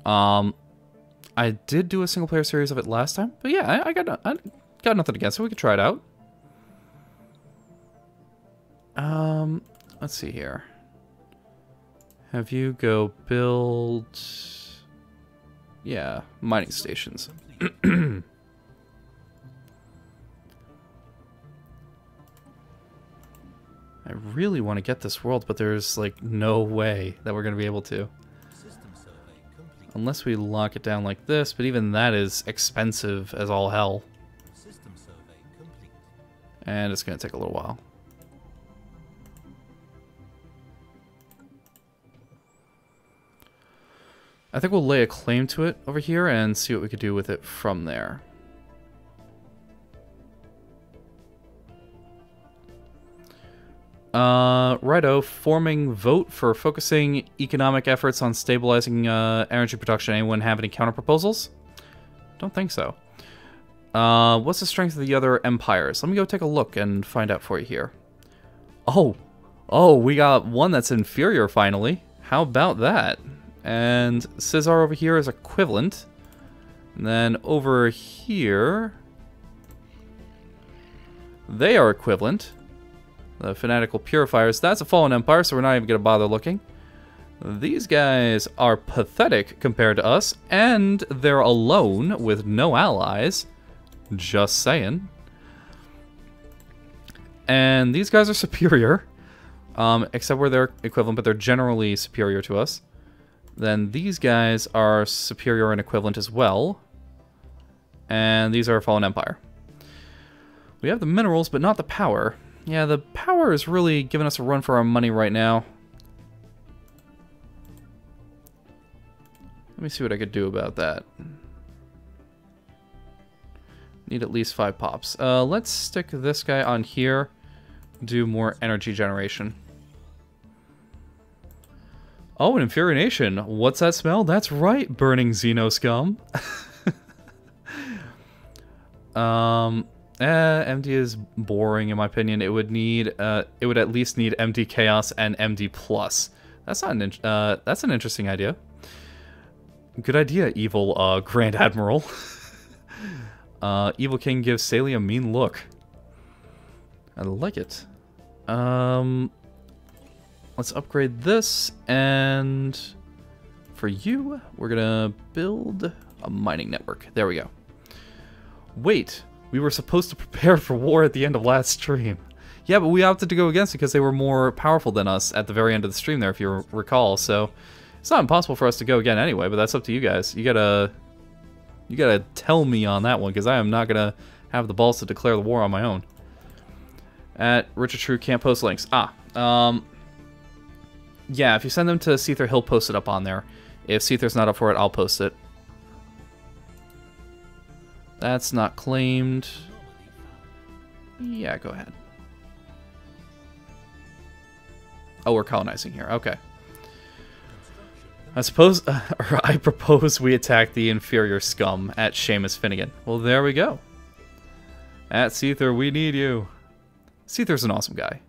I did do a single-player series of it last time, but yeah, I got nothing against it. We could try it out. Let's see here. Have you go build... Yeah, mining stations. I really want to get this world, but there's like no way that we're going to be able to. System survey complete. Unless we lock it down like this, but even that is expensive as all hell. System survey complete. And it's going to take a little while. I think we'll lay a claim to it over here and see what we could do with it from there. Righto, forming vote for focusing economic efforts on stabilizing energy production. Anyone have any counter proposals? Don't think so. What's the strength of the other empires? Let me go take a look and find out for you here. Oh, we got one that's inferior finally. How about that? And Caesar over here is equivalent. And then over here, they are equivalent. The Fanatical Purifiers, that's a fallen empire, so we're not even going to bother looking. These guys are pathetic compared to us, and they're alone with no allies. Just saying. And these guys are superior, except where they're equivalent, but they're generally superior to us. Then these guys are superior and equivalent as well. And these are a fallen empire. We have the minerals, but not the power. Yeah, the power is really giving us a run for our money right now. Let me see what I could do about that. Need at least 5 pops. Let's stick this guy on here. Do more energy generation. Oh, an inferior nation. What's that smell? That's right, burning Xeno scum. MD is boring in my opinion. It would need, it would at least need MD Chaos and MD Plus. That's not an, that's an interesting idea. Good idea, evil Grand Admiral. Evil King gives Saley a mean look. I like it. Let's upgrade this, and for you, we're gonna build a mining network. There we go. Wait, we were supposed to prepare for war at the end of last stream. Yeah, but we opted to go against it because they were more powerful than us at the very end of the stream there, if you recall. So it's not impossible for us to go again anyway, but that's up to you guys. You gotta tell me on that one, because I am not gonna have the balls to declare the war on my own. At Richard True, can't post links. Yeah, if you send them to Seether, he'll post it up on there. If Seether's not up for it, I'll post it. That's not claimed. Yeah, go ahead. Oh, we're colonizing here. Okay. I propose we attack the inferior scum at Seamus Finnegan. Well, there we go. At Seether, we need you. Seether's an awesome guy.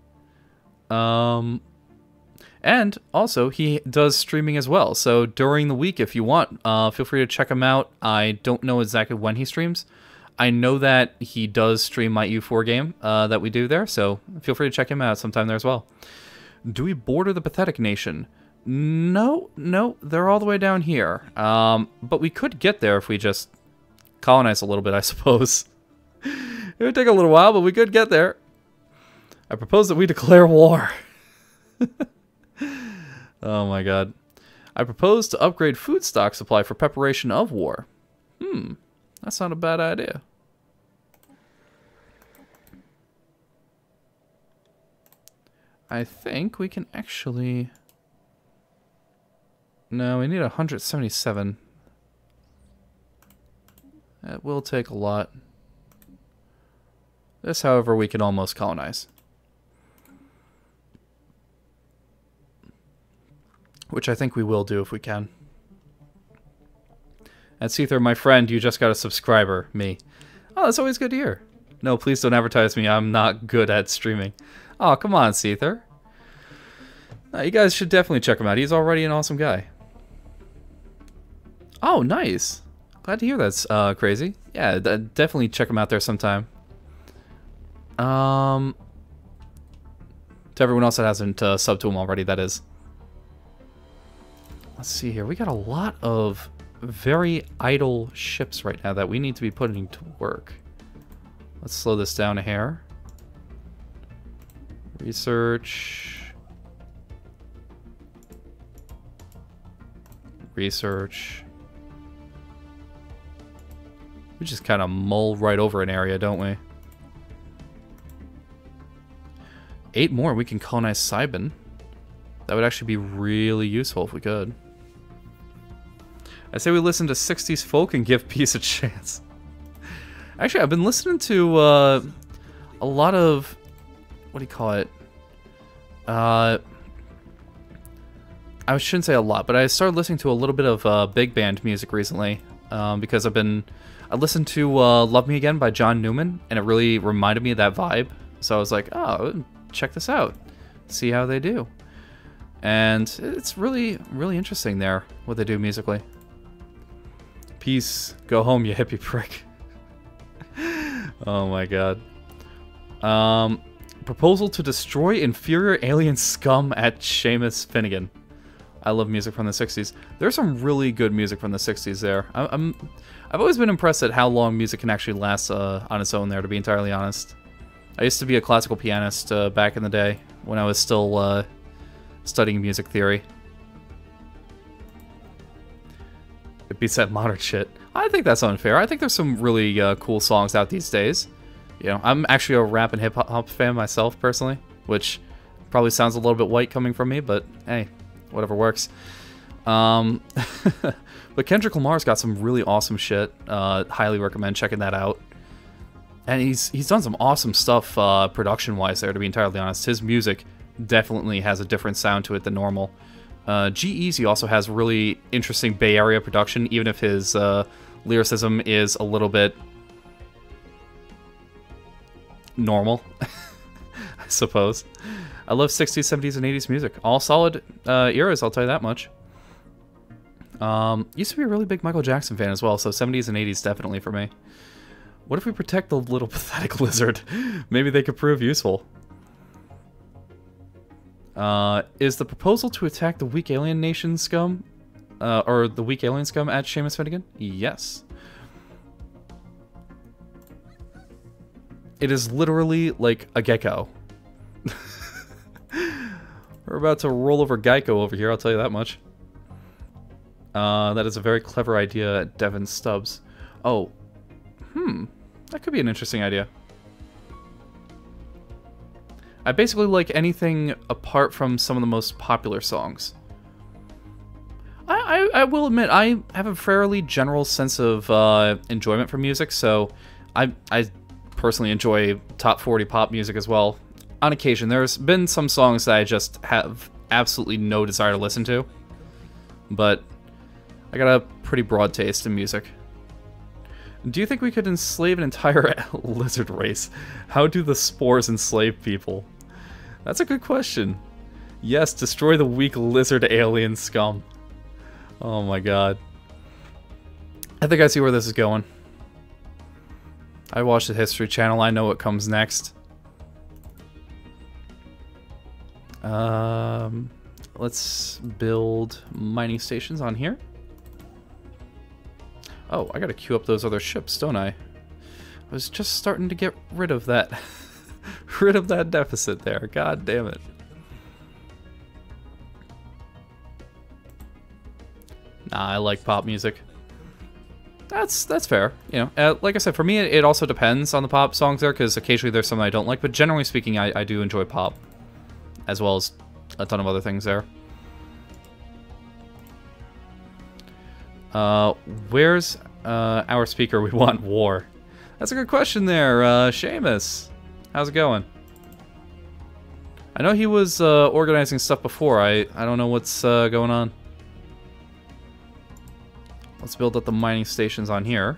And also, he does streaming as well. So during the week, if you want, feel free to check him out. I don't know exactly when he streams. I know that he does stream my U4 game that we do there. So feel free to check him out sometime there as well. Do we border the pathetic nation? No, they're all the way down here. But we could get there if we just colonize a little bit, I suppose. It would take a little while, but we could get there. I propose that we declare war. Oh my god. I propose to upgrade food stock supply for preparation of war. That's not a bad idea. I think we can actually No, we need 177. That will take a lot. This, however, we can almost colonize. Which I think we will do if we can. And Seether, my friend, you just got a subscriber. Me. Oh, that's always good to hear. No, please don't advertise me. I'm not good at streaming. Oh, come on, Seether. No, you guys should definitely check him out. He's already an awesome guy. Oh, nice. Glad to hear that's crazy. Yeah, definitely check him out there sometime. To everyone else that hasn't subbed to him already, that is. Let's see here. We got a lot of very idle ships right now that we need to be putting to work. Let's slow this down a hair. Research. Research. We just kind of mull right over an area, don't we? 8 more, we can colonize Cybin. That would actually be really useful if we could. I say we listen to 60s folk and give peace a chance. Actually, I've been listening to a lot of... What do you call it? I shouldn't say a lot, but I started listening to a little bit of big band music recently. Because I listened to Love Me Again by John Newman, and it really reminded me of that vibe. So I was like, oh, check this out. See how they do. And it's really, really interesting there, what they do musically. Peace. Go home, you hippie prick. Oh my god. Proposal to destroy inferior alien scum at Seamus Finnegan. I love music from the 60s. There's some really good music from the 60s there. I've always been impressed at how long music can actually last on its own there, to be entirely honest. I used to be a classical pianist back in the day, when I was still studying music theory. It beats that modern shit. I think that's unfair. I think there's some really cool songs out these days. You know, I'm actually a rap and hip-hop fan myself, personally, which probably sounds a little bit white coming from me, but hey, whatever works. But Kendrick Lamar's got some really awesome shit. Highly recommend checking that out. And he's done some awesome stuff production-wise there, to be entirely honest. His music definitely has a different sound to it than normal. G-Eazy also has really interesting Bay Area production, even if his lyricism is a little bit normal, I suppose. I love 60s, 70s, and 80s music. All solid eras, I'll tell you that much. Used to be a really big Michael Jackson fan as well, so 70s and 80s definitely for me. What if we protect the little pathetic lizard? Maybe they could prove useful. Is the proposal to attack the weak alien nation scum, or the weak alien scum at Seamus Finnegan? Yes. It is literally like a gecko. We're about to roll over Geico over here, I'll tell you that much. That is a very clever idea, Devin Stubbs. Oh, that could be an interesting idea. I basically like anything apart from some of the most popular songs. I will admit, I have a fairly general sense of enjoyment for music, so I personally enjoy top 40 pop music as well. On occasion, there's been some songs that I just have absolutely no desire to listen to, but I got a pretty broad taste in music. Do you think we could enslave an entire lizard race? How do the spores enslave people? That's a good question. Yes, destroy the weak lizard alien scum. Oh my god. I think I see where this is going. I watch the History Channel, I know what comes next. Let's build mining stations on here. Oh, I gotta queue up those other ships, don't I? I was just starting to get rid of that rid of that deficit there. God damn it. Nah, I like pop music. That's fair. You know, like I said, for me, it also depends on the pop songs there, because occasionally there's some I don't like, but generally speaking, I do enjoy pop, as well as a ton of other things there. Where's our speaker? We want war. That's a good question there, Seamus. How's it going? I know he was organizing stuff before. I don't know what's going on. Let's build up the mining stations on here.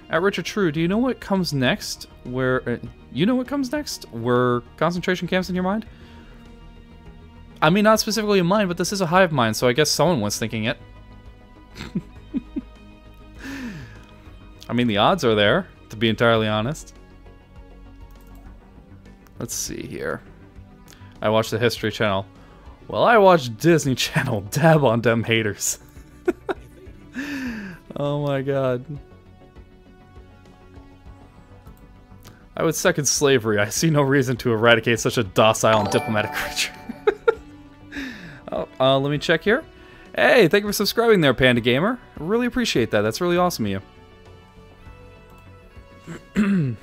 At Richard True, do you know what comes next? Where you know what comes next? Were concentration camps in your mind? I mean, not specifically in mind, but this is a hive mind, so I guess someone was thinking it. I mean, the odds are there, to be entirely honest. Let's see here. I watched the History Channel. Well, I watched Disney Channel. Dab on them haters. Oh my god. I would second slavery. I see no reason to eradicate such a docile and diplomatic creature. Oh, let me check here. Hey, thank you for subscribing there, Panda Gamer. I really appreciate that. That's really awesome of you.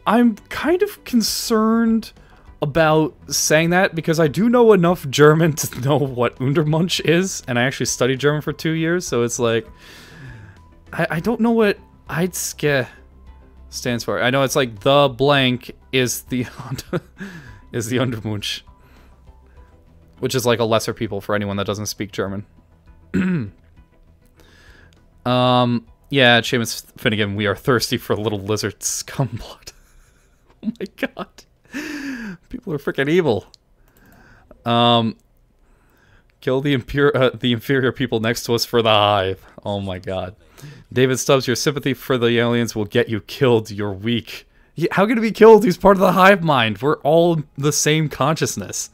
I'm kind of concerned about saying that because I do know enough German to know what Untermunch is, and I actually studied German for 2 years, so it's like... I don't know what Eidske stands for. I know it's like the blank is the is the Untermunch, which is like a lesser people for anyone that doesn't speak German. Yeah, Seamus Finnegan, we are thirsty for little lizard scumblood. Oh my god. People are freaking evil. Kill the inferior people next to us for the hive. Oh my god. David Stubbs, your sympathy for the aliens will get you killed. You're weak. How can he be killed? He's part of the hive mind. We're all the same consciousness.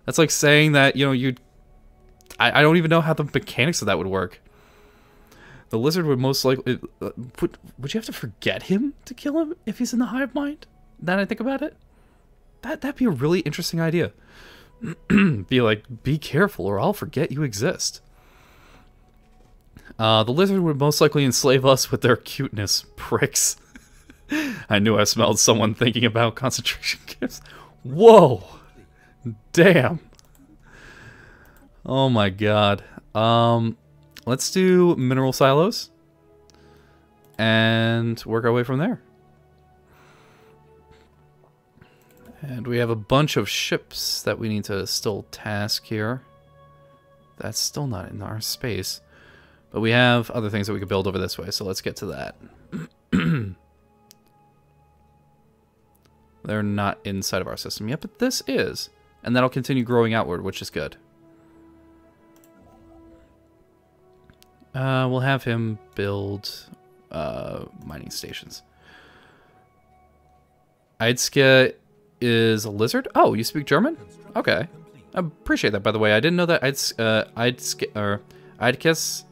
That's like saying that, you know, I don't even know how the mechanics of that would work. The lizard would most likely... would you have to forget him to kill him if he's in the hive mind? Now that I think about it? That'd be a really interesting idea. Be like, be careful or I'll forget you exist. The lizard would most likely enslave us with their cuteness, pricks. I knew I smelled someone thinking about concentration camps. Whoa! Damn. Oh my god. Let's do mineral silos. And work our way from there. And we have a bunch of ships that we need to still task here. That's still not in our space. But we have other things that we could build over this way, so let's get to that. They're not inside of our system yet, but this is. And that'll continue growing outward, which is good. We'll have him build mining stations. Eidske is a lizard? Oh, you speak German? Okay. I appreciate that, by the way. I didn't know that Eidske, or Eidkes,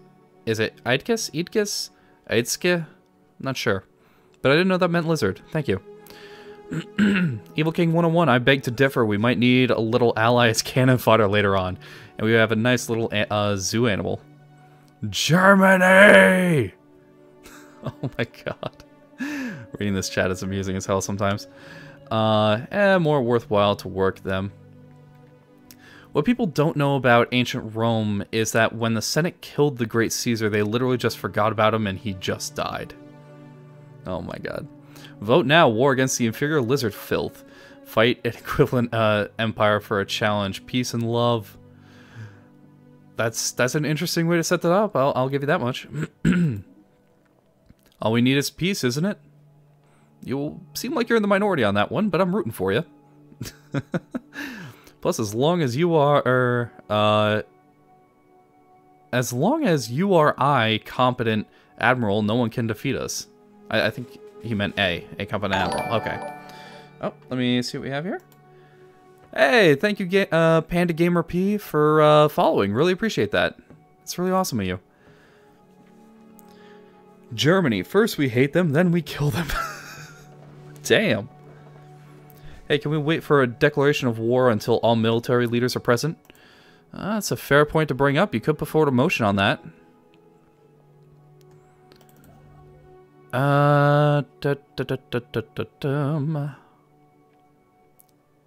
is it Eidkes? Eidkes? Eidske? I'm not sure. But I didn't know that meant lizard. Thank you. Evil King 101, I beg to differ. We might need a little ally as cannon fodder later on. And we have a nice little zoo animal. Germany! Oh my god. Reading this chat is amusing as hell sometimes. More worthwhile to work them. What people don't know about ancient Rome is that when the Senate killed the great Caesar, they literally just forgot about him and he just died. Oh my god. Vote now, war against the inferior lizard filth. Fight an equivalent empire for a challenge. Peace and love. That's an interesting way to set that up. I'll give you that much. All we need is peace, isn't it? You seem like you're in the minority on that one, but I'm rooting for you. Plus, as long as you are I, competent admiral, no one can defeat us. I think he meant a competent admiral. Okay. Oh, let me see what we have here. Hey, thank you, Panda Gamer P, for following. Really appreciate that. It's really awesome of you. Germany. First we hate them, then we kill them. Damn. Hey, can we wait for a declaration of war until all military leaders are present? That's a fair point to bring up. You could put forward a motion on that.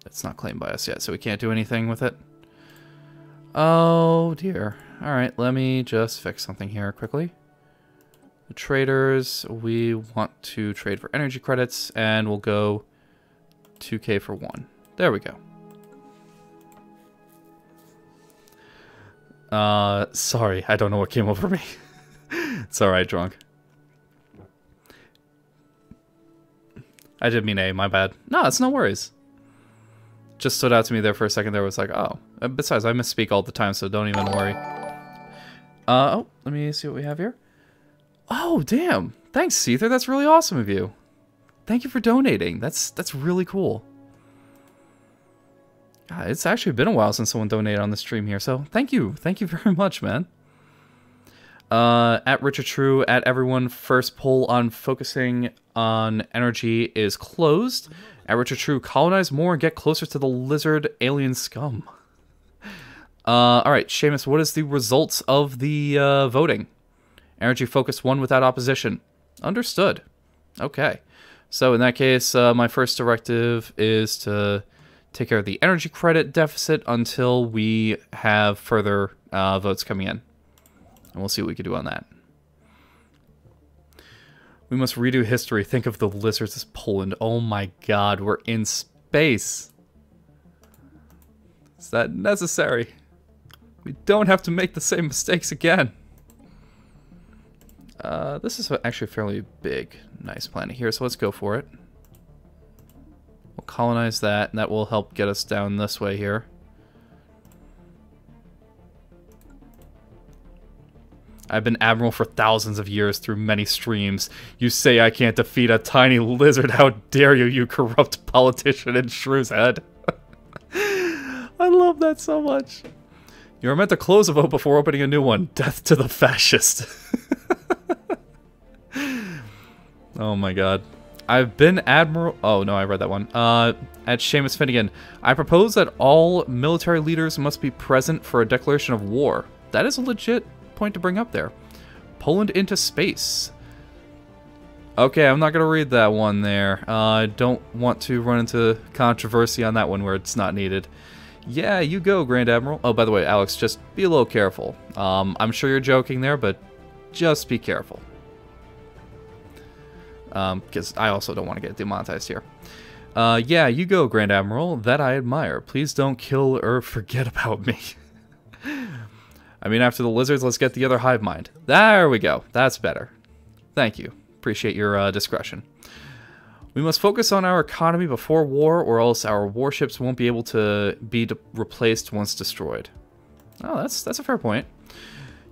It's not claimed by us yet, so we can't do anything with it. Oh, dear. Alright, let me just fix something here quickly. The traders, we want to trade for energy credits, and we'll go 2k for 1. There we go. Sorry, I don't know what came over me. It's alright, drunk. I did mean A, my bad. No, it's no worries. Just stood out to me there for a second. There was like, oh. Besides, I misspeak all the time, so don't even worry. Oh, let me see what we have here. Oh, damn. Thanks, Seether. That's really awesome of you. Thank you for donating. That's really cool. God, it's actually been a while since someone donated on the stream here, so thank you. Thank you very much, man. At Richard True, at everyone, first poll on focusing on energy is closed. At Richard True, colonize more and get closer to the lizard alien scum. Alright, Seamus, what is the results of the voting? Energy focus won without opposition. Understood. Okay. So in that case, my first directive is to take care of the energy credit deficit until we have further votes coming in. And we'll see what we can do on that. We must redo history. Think of the lizards as Poland. Oh my god, we're in space. Is that necessary? We don't have to make the same mistakes again. This is actually a fairly big, nice planet here, so let's go for it. We'll colonize that, and that will help get us down this way here. I've been admiral for thousands of years through many streams. You say I can't defeat a tiny lizard. How dare you, you corrupt politician in Shrew's head. I love that so much. You are meant to close a vote before opening a new one. Death to the fascist. Oh my god. I've been admiral... Oh, no, I read that one. At Seamus Finnegan, I propose that all military leaders must be present for a declaration of war. That is a legit point to bring up there. Poland into space. Okay, I'm not going to read that one there. I don't want to run into controversy on that one where it's not needed. Yeah, you go, Grand Admiral. Oh, by the way, Alex, just be a little careful. I'm sure you're joking there, but just be careful. Because I also don't want to get demonetized here. Yeah, you go, Grand Admiral. That I admire. Please don't kill or forget about me. I mean, after the lizards, let's get the other Hivemind. There we go. That's better. Thank you. Appreciate your discretion. We must focus on our economy before war, or else our warships won't be able to be replaced once destroyed. Oh, that's a fair point.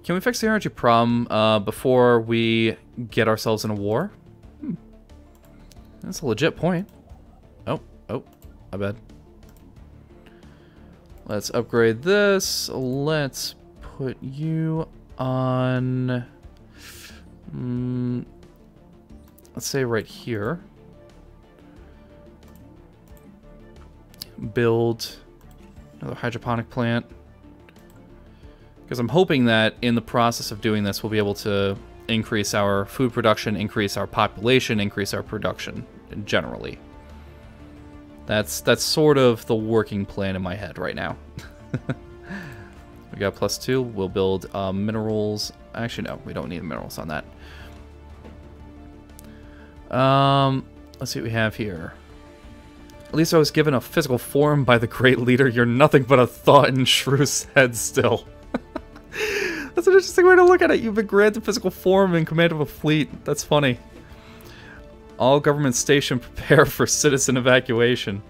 Can we fix the energy problem before we get ourselves in a war? That's a legit point. Oh, my bad. Let's upgrade this. Let's put you on... let's say right here. Build another hydroponic plant. Because I'm hoping that in the process of doing this, we'll be able to increase our food production, increase our population, increase our production generally. That's sort of the working plan in my head right now. We got +2. We'll build minerals. Actually, no, we don't need minerals on that. Let's see what we have here. At least I was given a physical form by the great leader. You're nothing but a thought in Shrew's head still. That's an interesting way to look at it. You've been granted physical form in command of a fleet. That's funny. All government station prepare for citizen evacuation.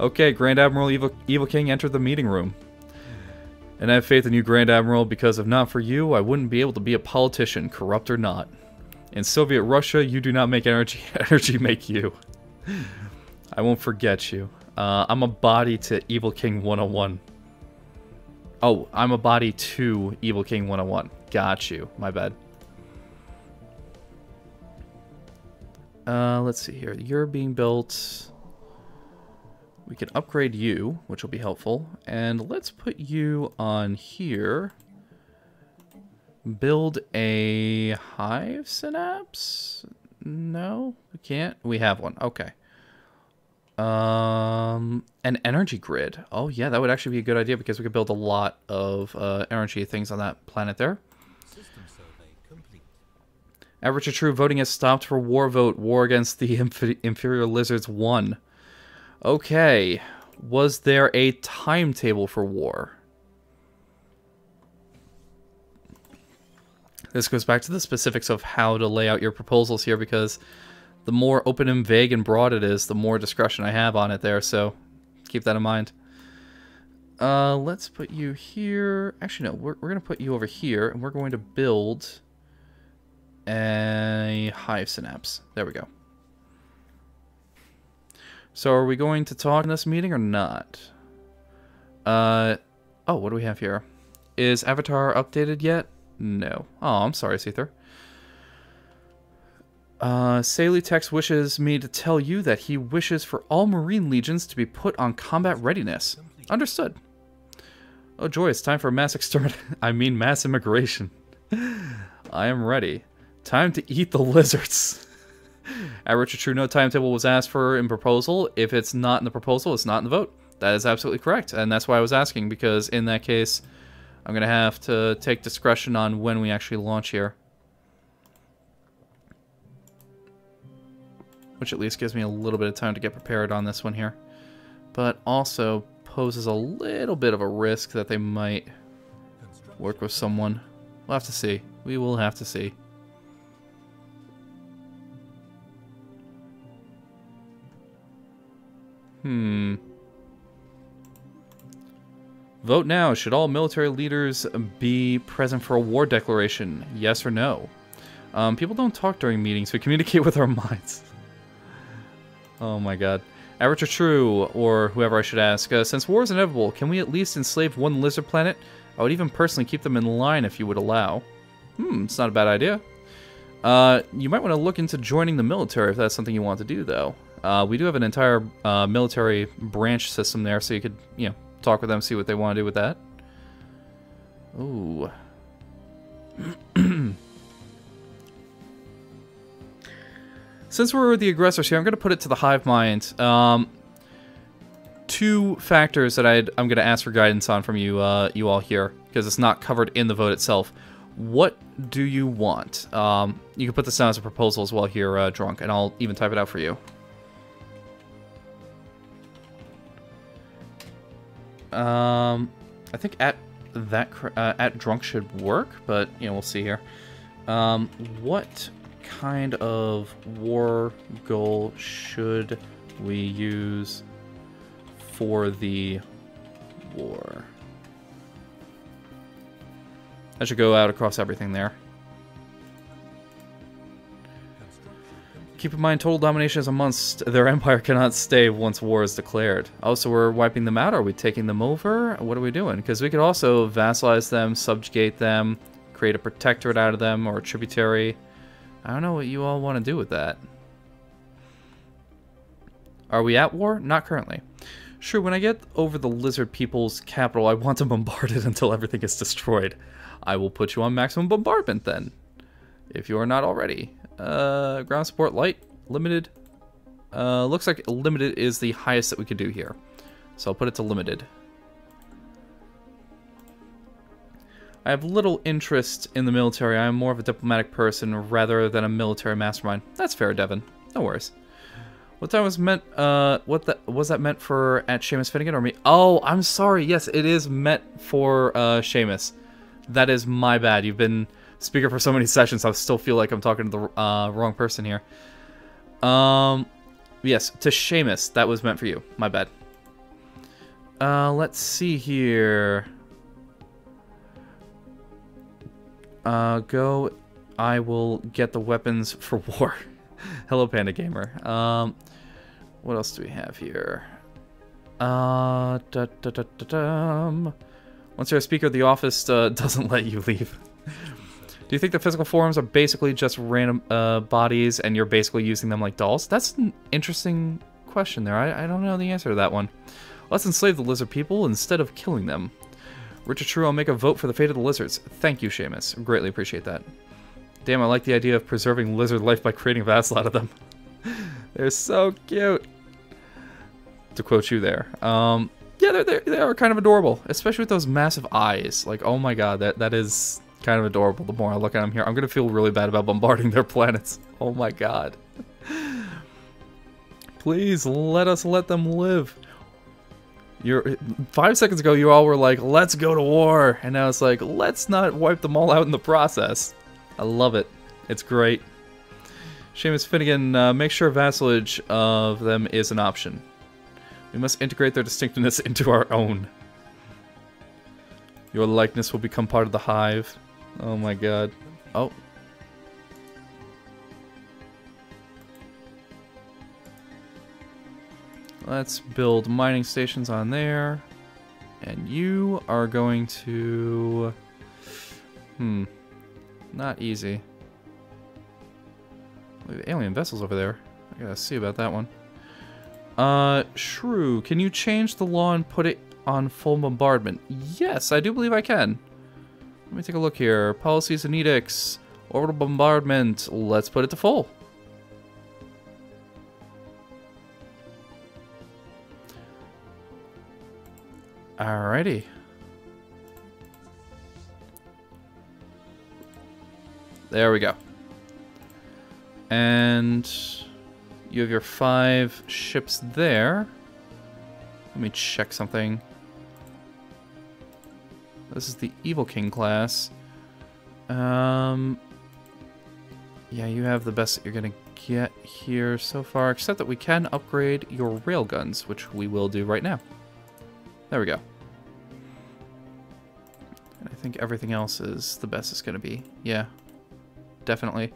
Okay, Grand Admiral Evil King, enter the meeting room. And I have faith in you, Grand Admiral, because if not for you, I wouldn't be able to be a politician, corrupt or not. In Soviet Russia, you do not make energy, energy make you. I won't forget you. I'm a body to Evil King 101. Oh, I'm a body to Evil King 101. Got you. My bad. Let's see here. You're being built. We can upgrade you, which will be helpful. And let's put you on here. Build a hive synapse? No, we can't. We have one. Okay. An energy grid. Oh yeah, that would actually be a good idea because we could build a lot of energy things on that planet there. System survey complete. Average or true, voting has stopped for war vote. War against the inferior lizards won. Okay. Was there a timetable for war? This goes back to the specifics of how to lay out your proposals here, because the more open and vague and broad it is, the more discretion I have on it there, so keep that in mind. Let's put you here. Actually, no, we're going to put you over here, and we're going to build a hive synapse. There we go. So are we going to talk in this meeting or not? Oh, what do we have here? Is Avatar updated yet? No. Oh, I'm sorry, Seether. Text wishes me to tell you that he wishes for all Marine legions to be put on combat readiness. Understood. Oh joy, it's time for mass mass immigration. I am ready. Time to eat the lizards. Average or true, no timetable was asked for in proposal. If it's not in the proposal, it's not in the vote. That is absolutely correct, and that's why I was asking, because in that case, I'm going to have to take discretion on when we actually launch here. Which at least gives me a little bit of time to get prepared on this one here. But also poses a little bit of a risk that they might work with someone. We'll have to see. We will have to see. Vote now. Should all military leaders be present for a war declaration? Yes or no? People don't talk during meetings. We communicate with our minds. Oh my god. Average or true, or whoever I should ask. Since war is inevitable, can we at least enslave one lizard planet? I would even personally keep them in line if you would allow. It's not a bad idea. You might want to look into joining the military if that's something you want to do, though. We do have an entire military branch system there, so you could, you know, talk with them, see what they want to do with that. Ooh. Since we're the aggressors here, I'm going to put it to the Hivemind. Two factors that I'm going to ask for guidance on from you, you all here, because it's not covered in the vote itself. What do you want? You can put this down as a proposal as well here, Drunk, and I'll even type it out for you. I think at Drunk should work, but you know, we'll see here. What kind of war goal should we use for the war? That should go out across everything there. Keep in mind, total domination is a must. Their empire cannot stay once war is declared. Oh, so we're wiping them out? Are we taking them over? What are we doing? Because we could also vassalize them, subjugate them, create a protectorate out of them, or a tributary. I don't know what you all want to do with that. Are we at war? Not currently. Sure, when I get over the lizard people's capital, I want to bombard it until everything is destroyed. I will put you on maximum bombardment then, if you are not already. Ground support light, limited. Looks like limited is the highest that we could do here. So I'll put it to limited. I have little interest in the military. I am more of a diplomatic person rather than a military mastermind. That's fair, Devin. No worries. What time was meant, was that meant for at Seamus Finnegan or me? Oh, I'm sorry. Yes, it is meant for, Seamus. That is my bad. You've been speaker for so many sessions, I still feel like I'm talking to the wrong person here. Yes, to Seamus, that was meant for you. My bad. Let's see here. Go. I will get the weapons for war. Hello, Panda Gamer. What else do we have here? Once you're a speaker, the office doesn't let you leave. Do you think the physical forms are basically just random bodies and you're basically using them like dolls? That's an interesting question there. I don't know the answer to that one. Let's enslave the lizard people instead of killing them. Richard True, I'll make a vote for the fate of the lizards. Thank you, Seamus. Greatly appreciate that. Damn, I like the idea of preserving lizard life by creating a vassal out of them. They're so cute. to quote you there. Yeah, they are kind of adorable, especially with those massive eyes. Like, oh my god, that is kind of adorable. The more I look at them here, I'm gonna feel really bad about bombarding their planets. Oh my god. Please let them live. 5 seconds ago, you all were like, let's go to war. And now it's like, let's not wipe them all out in the process. I love it. It's great. Seamus Finnegan, make sure vassalage of them is an option. We must integrate their distinctiveness into our own. Your likeness will become part of the hive. Oh my god. Oh. Let's build mining stations on there. And you are going to... Not easy. We have alien vessels over there. I gotta see about that one. Shrew, can you change the law and put it on full bombardment? Yes, I do believe I can. Let me take a look here. Policies and edicts. Orbital bombardment. Let's put it to full. Alrighty. There we go. And you have your 5 ships there. Let me check something. This is the Evil King class. Yeah, you have the best that you're gonna get here so far, except that we can upgrade your railguns, which we will do right now. There we go. And I think everything else is the best it's gonna be. Yeah, definitely.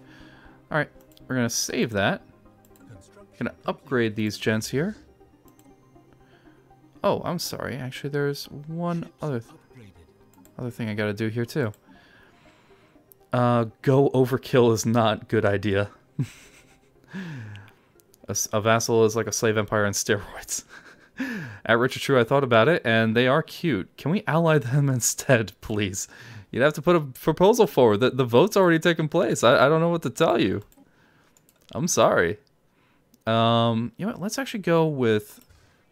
Alright, we're gonna save that. Gonna upgrade these gents here. Oh, I'm sorry. Actually, there's one other thing I gotta do here too. Go overkill is not good idea. A vassal is like a slave empire on steroids. At Richard True, I thought about it, and they are cute. Can we ally them instead, please? You'd have to put a proposal forward. The vote's already taken place. I don't know what to tell you. I'm sorry. You know what? Let's actually go with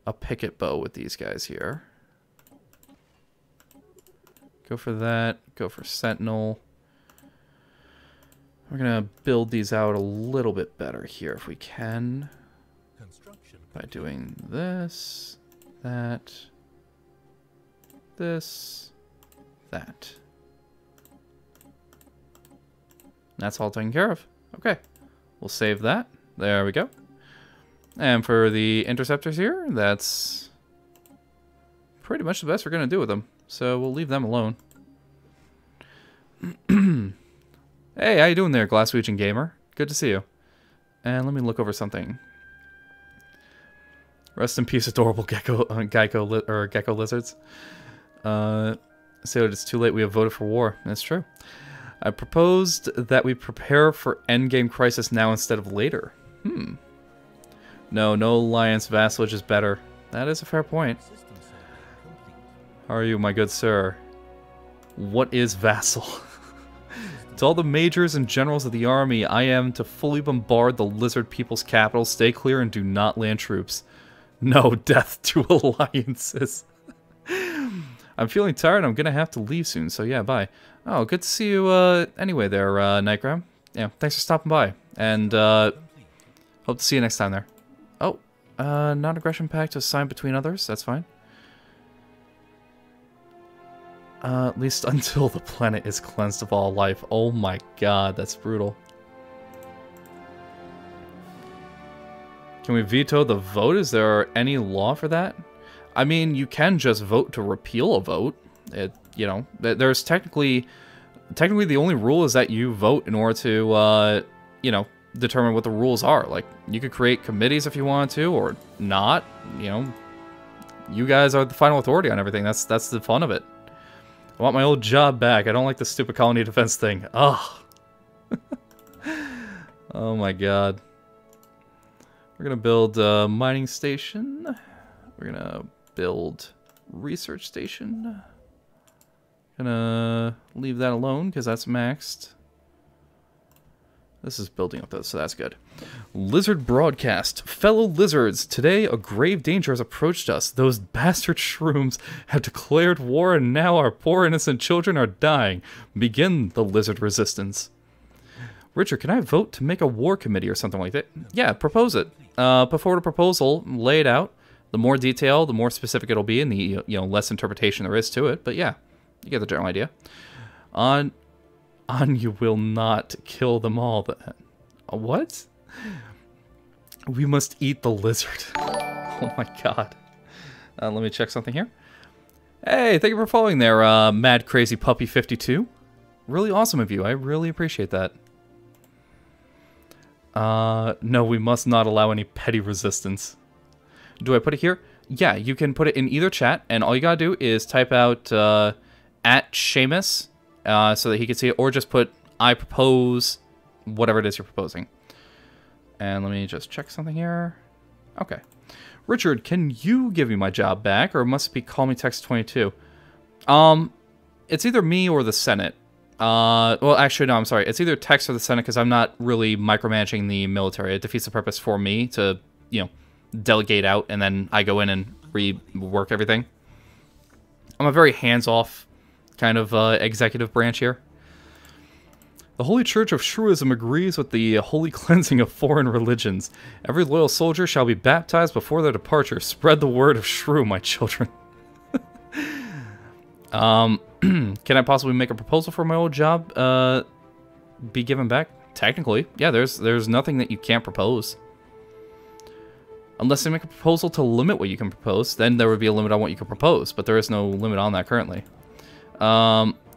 a picket bow with these guys here. Go for that. Go for Sentinel. We're going to build these out a little bit better here if we can. By doing this, that, this, that. That's all taken care of. Okay. We'll save that. There we go. And for the interceptors here, that's pretty much the best we're going to do with them. So we'll leave them alone. Hey, how you doing there, Glasswegian Gamer? Good to see you. And let me look over something. Rest in peace, adorable gecko lizards. So it's too late. We have voted for war. That's true. I proposed that we prepare for endgame crisis now instead of later. No alliance. Vassalage is better. That is a fair point. How are you, my good sir? What is vassal? To all the majors and generals of the army, I am to fully bombard the lizard people's capital. Stay clear and do not land troops. No death to alliances. I'm feeling tired. I'm gonna have to leave soon. So yeah, bye. Oh, good to see you. Anyway, there, Nightgram. Yeah, thanks for stopping by, and hope to see you next time there. Oh, non-aggression pact was signed between others. That's fine. At least until the planet is cleansed of all life. Oh my god, that's brutal. Can we veto the vote? Is there any law for that? I mean, you can just vote to repeal a vote. You know, there's technically the only rule is that you vote in order to, you know, determine what the rules are. Like, you could create committees if you want to, or not. You know, you guys are the final authority on everything. That's the fun of it. I want my old job back. I don't like the stupid colony defense thing. Ugh. Oh my god. We're gonna build a mining station. We're gonna build research station. Gonna leave that alone because that's maxed. This is building up though, so that's good. Lizard broadcast. Fellow lizards, today a grave danger has approached us. Those bastard shrooms have declared war and now our poor innocent children are dying. Begin the lizard resistance. Richard, can I vote to make a war committee or something like that? Yeah, propose it. Put forward a proposal, lay it out. The more detail, the more specific it'll be, and the less interpretation there is to it. But yeah, you get the general idea. On you will not kill them all. What? We must eat the lizard. Oh my god. Let me check something here. Hey, thank you for following there, Mad Crazy Puppy 52. Really awesome of you. I really appreciate that. No, we must not allow any petty resistance. Do I put it here? Yeah, you can put it in either chat, and all you gotta do is type out at Seamus so that he can see it, or just put I propose whatever it is you're proposing. And let me just check something here. Okay. Richard, can you give me my job back, or must it be Call Me Text 22? It's either me or the Senate. Well, actually, no, I'm sorry. It's either Text or the Senate, because I'm not really micromanaging the military. It defeats the purpose for me to, delegate out, and then I go in and rework everything. I'm a very hands-off kind of executive branch here. The Holy Church of Shrewism agrees with the holy cleansing of foreign religions. Every loyal soldier shall be baptized before their departure. Spread the word of Shrew, my children. Can I possibly make a proposal for my old job be given back? Technically, yeah, there's nothing that you can't propose. Unless they make a proposal to limit what you can propose, then there would be a limit on what you can propose, but there is no limit on that currently.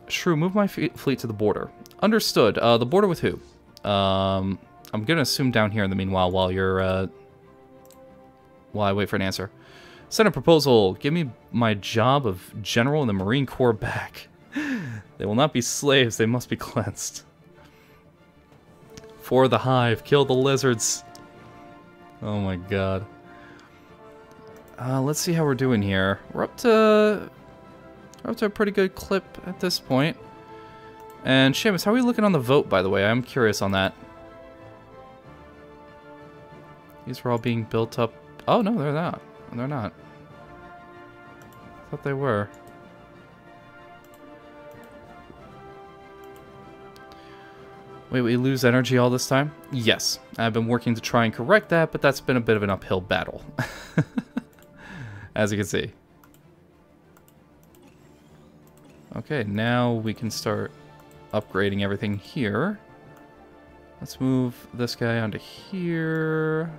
Shrew, move my fleet to the border. Understood. The border with who? I'm gonna assume down here in the meanwhile while you're, while I wait for an answer. Send a proposal. Give me my job of general in the Marine Corps back. They will not be slaves. They must be cleansed. For the hive. Kill the lizards. Oh my god. Let's see how we're doing here. We're up to a pretty good clip at this point. And Seamus, how are we looking on the vote, by the way? I'm curious on that. These were all being built up. Oh, no, they're not. They're not. I thought they were. Wait, we lose energy all this time? Yes. I've been working to try and correct that, but that's been a bit of an uphill battle. As you can see. Okay, now we can start upgrading everything here. Let's move this guy onto here.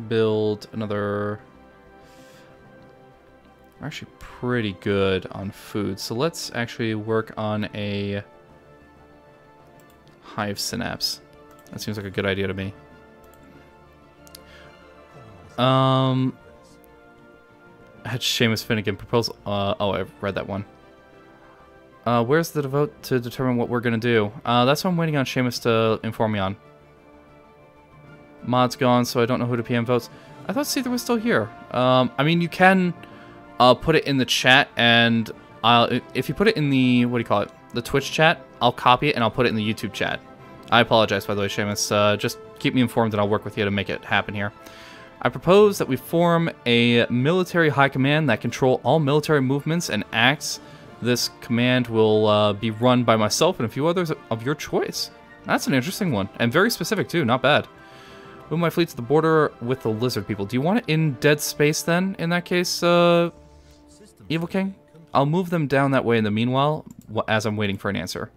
Build another... We're actually pretty good on food, so let's actually work on a hive synapse. That seems like a good idea to me. I had Seamus Finnegan proposal. Oh, I read that one. Where's the vote to determine what we're gonna do? That's what I'm waiting on Seamus to inform me on. Mod's gone, so I don't know who to PM votes. I thought Caesar was still here. I mean, you can put it in the chat, and if you put it in the, what do you call it, the Twitch chat, I'll copy it and I'll put it in the YouTube chat. I apologize, by the way, Seamus. Just keep me informed and I'll work with you to make it happen here. I propose that we form a military high command that control all military movements and acts. This command will be run by myself and a few others of your choice. That's an interesting one, and very specific too, not bad. Move my fleet to the border with the lizard people. Do you want it in dead space then, in that case, Evil King? I'll move them down that way in the meanwhile, as I'm waiting for an answer.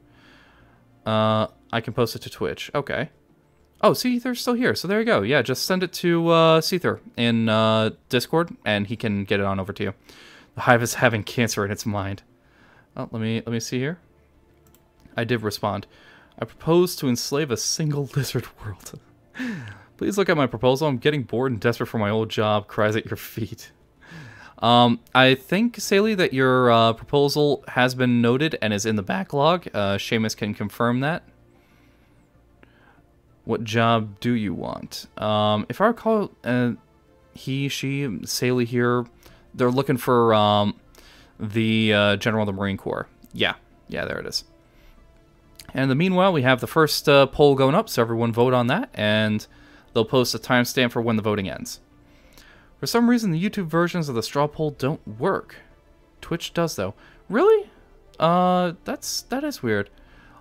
I can post it to Twitch. Okay. Oh, see, they're still here, so there you go. Yeah, just send it to Seether in Discord, and he can get it on over to you. The hive is having cancer in its mind. Oh, let me see here. I did respond. I propose to enslave a single lizard world. Please look at my proposal. I'm getting bored and desperate for my old job. Cries at your feet. I think, Saley, that your proposal has been noted and is in the backlog. Seamus can confirm that. What job do you want? If I recall, he, she, Saley here, they're looking for the General of the Marine Corps. Yeah, there it is. And in the meanwhile, we have the first poll going up, so everyone vote on that, and they'll post a timestamp for when the voting ends. For some reason, the YouTube versions of the straw poll don't work. Twitch does, though. Really? That is weird.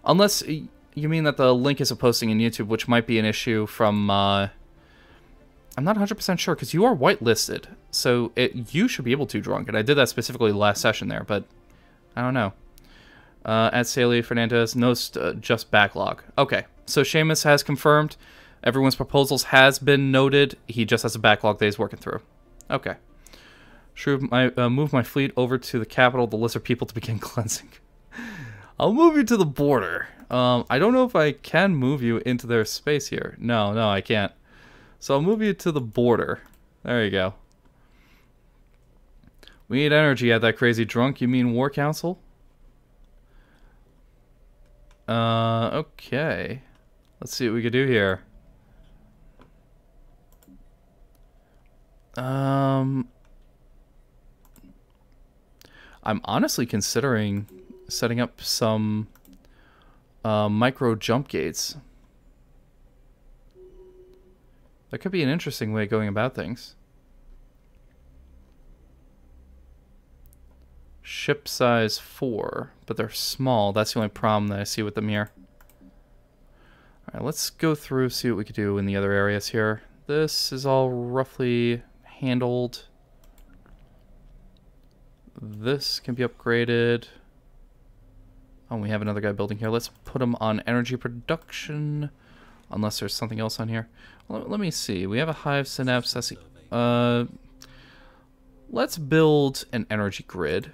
Unless you mean that the link isn't posting in YouTube, which might be an issue from, I'm not 100% sure, because you are whitelisted, so you should be able to, Drunk, and I did that specifically last session there, but I don't know. At Saley Fernandez, no, just backlog. Okay, so Seamus has confirmed everyone's proposals has been noted. He just has a backlog that he's working through. Okay. Should move my fleet over to the capital, the lizard people, to begin cleansing. I'll move you to the border. I don't know if I can move you into their space here. No, I can't. So I'll move you to the border. There you go. We need energy at that crazy Drunk. You mean War Council? Okay. Let's see what we can do here. I'm honestly considering setting up some micro jump gates. That could be an interesting way of going about things. Ship size 4, but they're small. That's the only problem that I see with them here. Alright, let's go through, see what we could do in the other areas here. This is all roughly handled. This can be upgraded. Oh, we have another guy building here. Let's put him on energy production. Unless there's something else on here. Let me see. We have a hive synapse. Let's build an energy grid.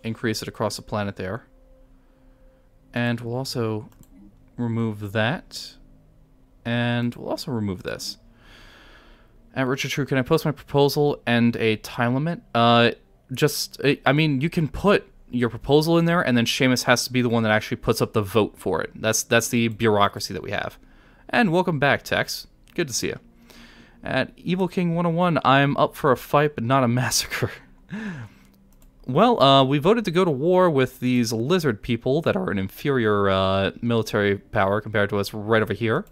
Increase it across the planet there. And we'll also remove that. And we'll also remove this. At Richard True, can I post my proposal and a time limit? I mean, you can put your proposal in there, and then Seamus has to be the one that actually puts up the vote for it. That's the bureaucracy that we have. And welcome back, Tex. Good to see you. At Evil King 101, I'm up for a fight, but not a massacre. Well, we voted to go to war with these lizard people that are an inferior military power compared to us right over here.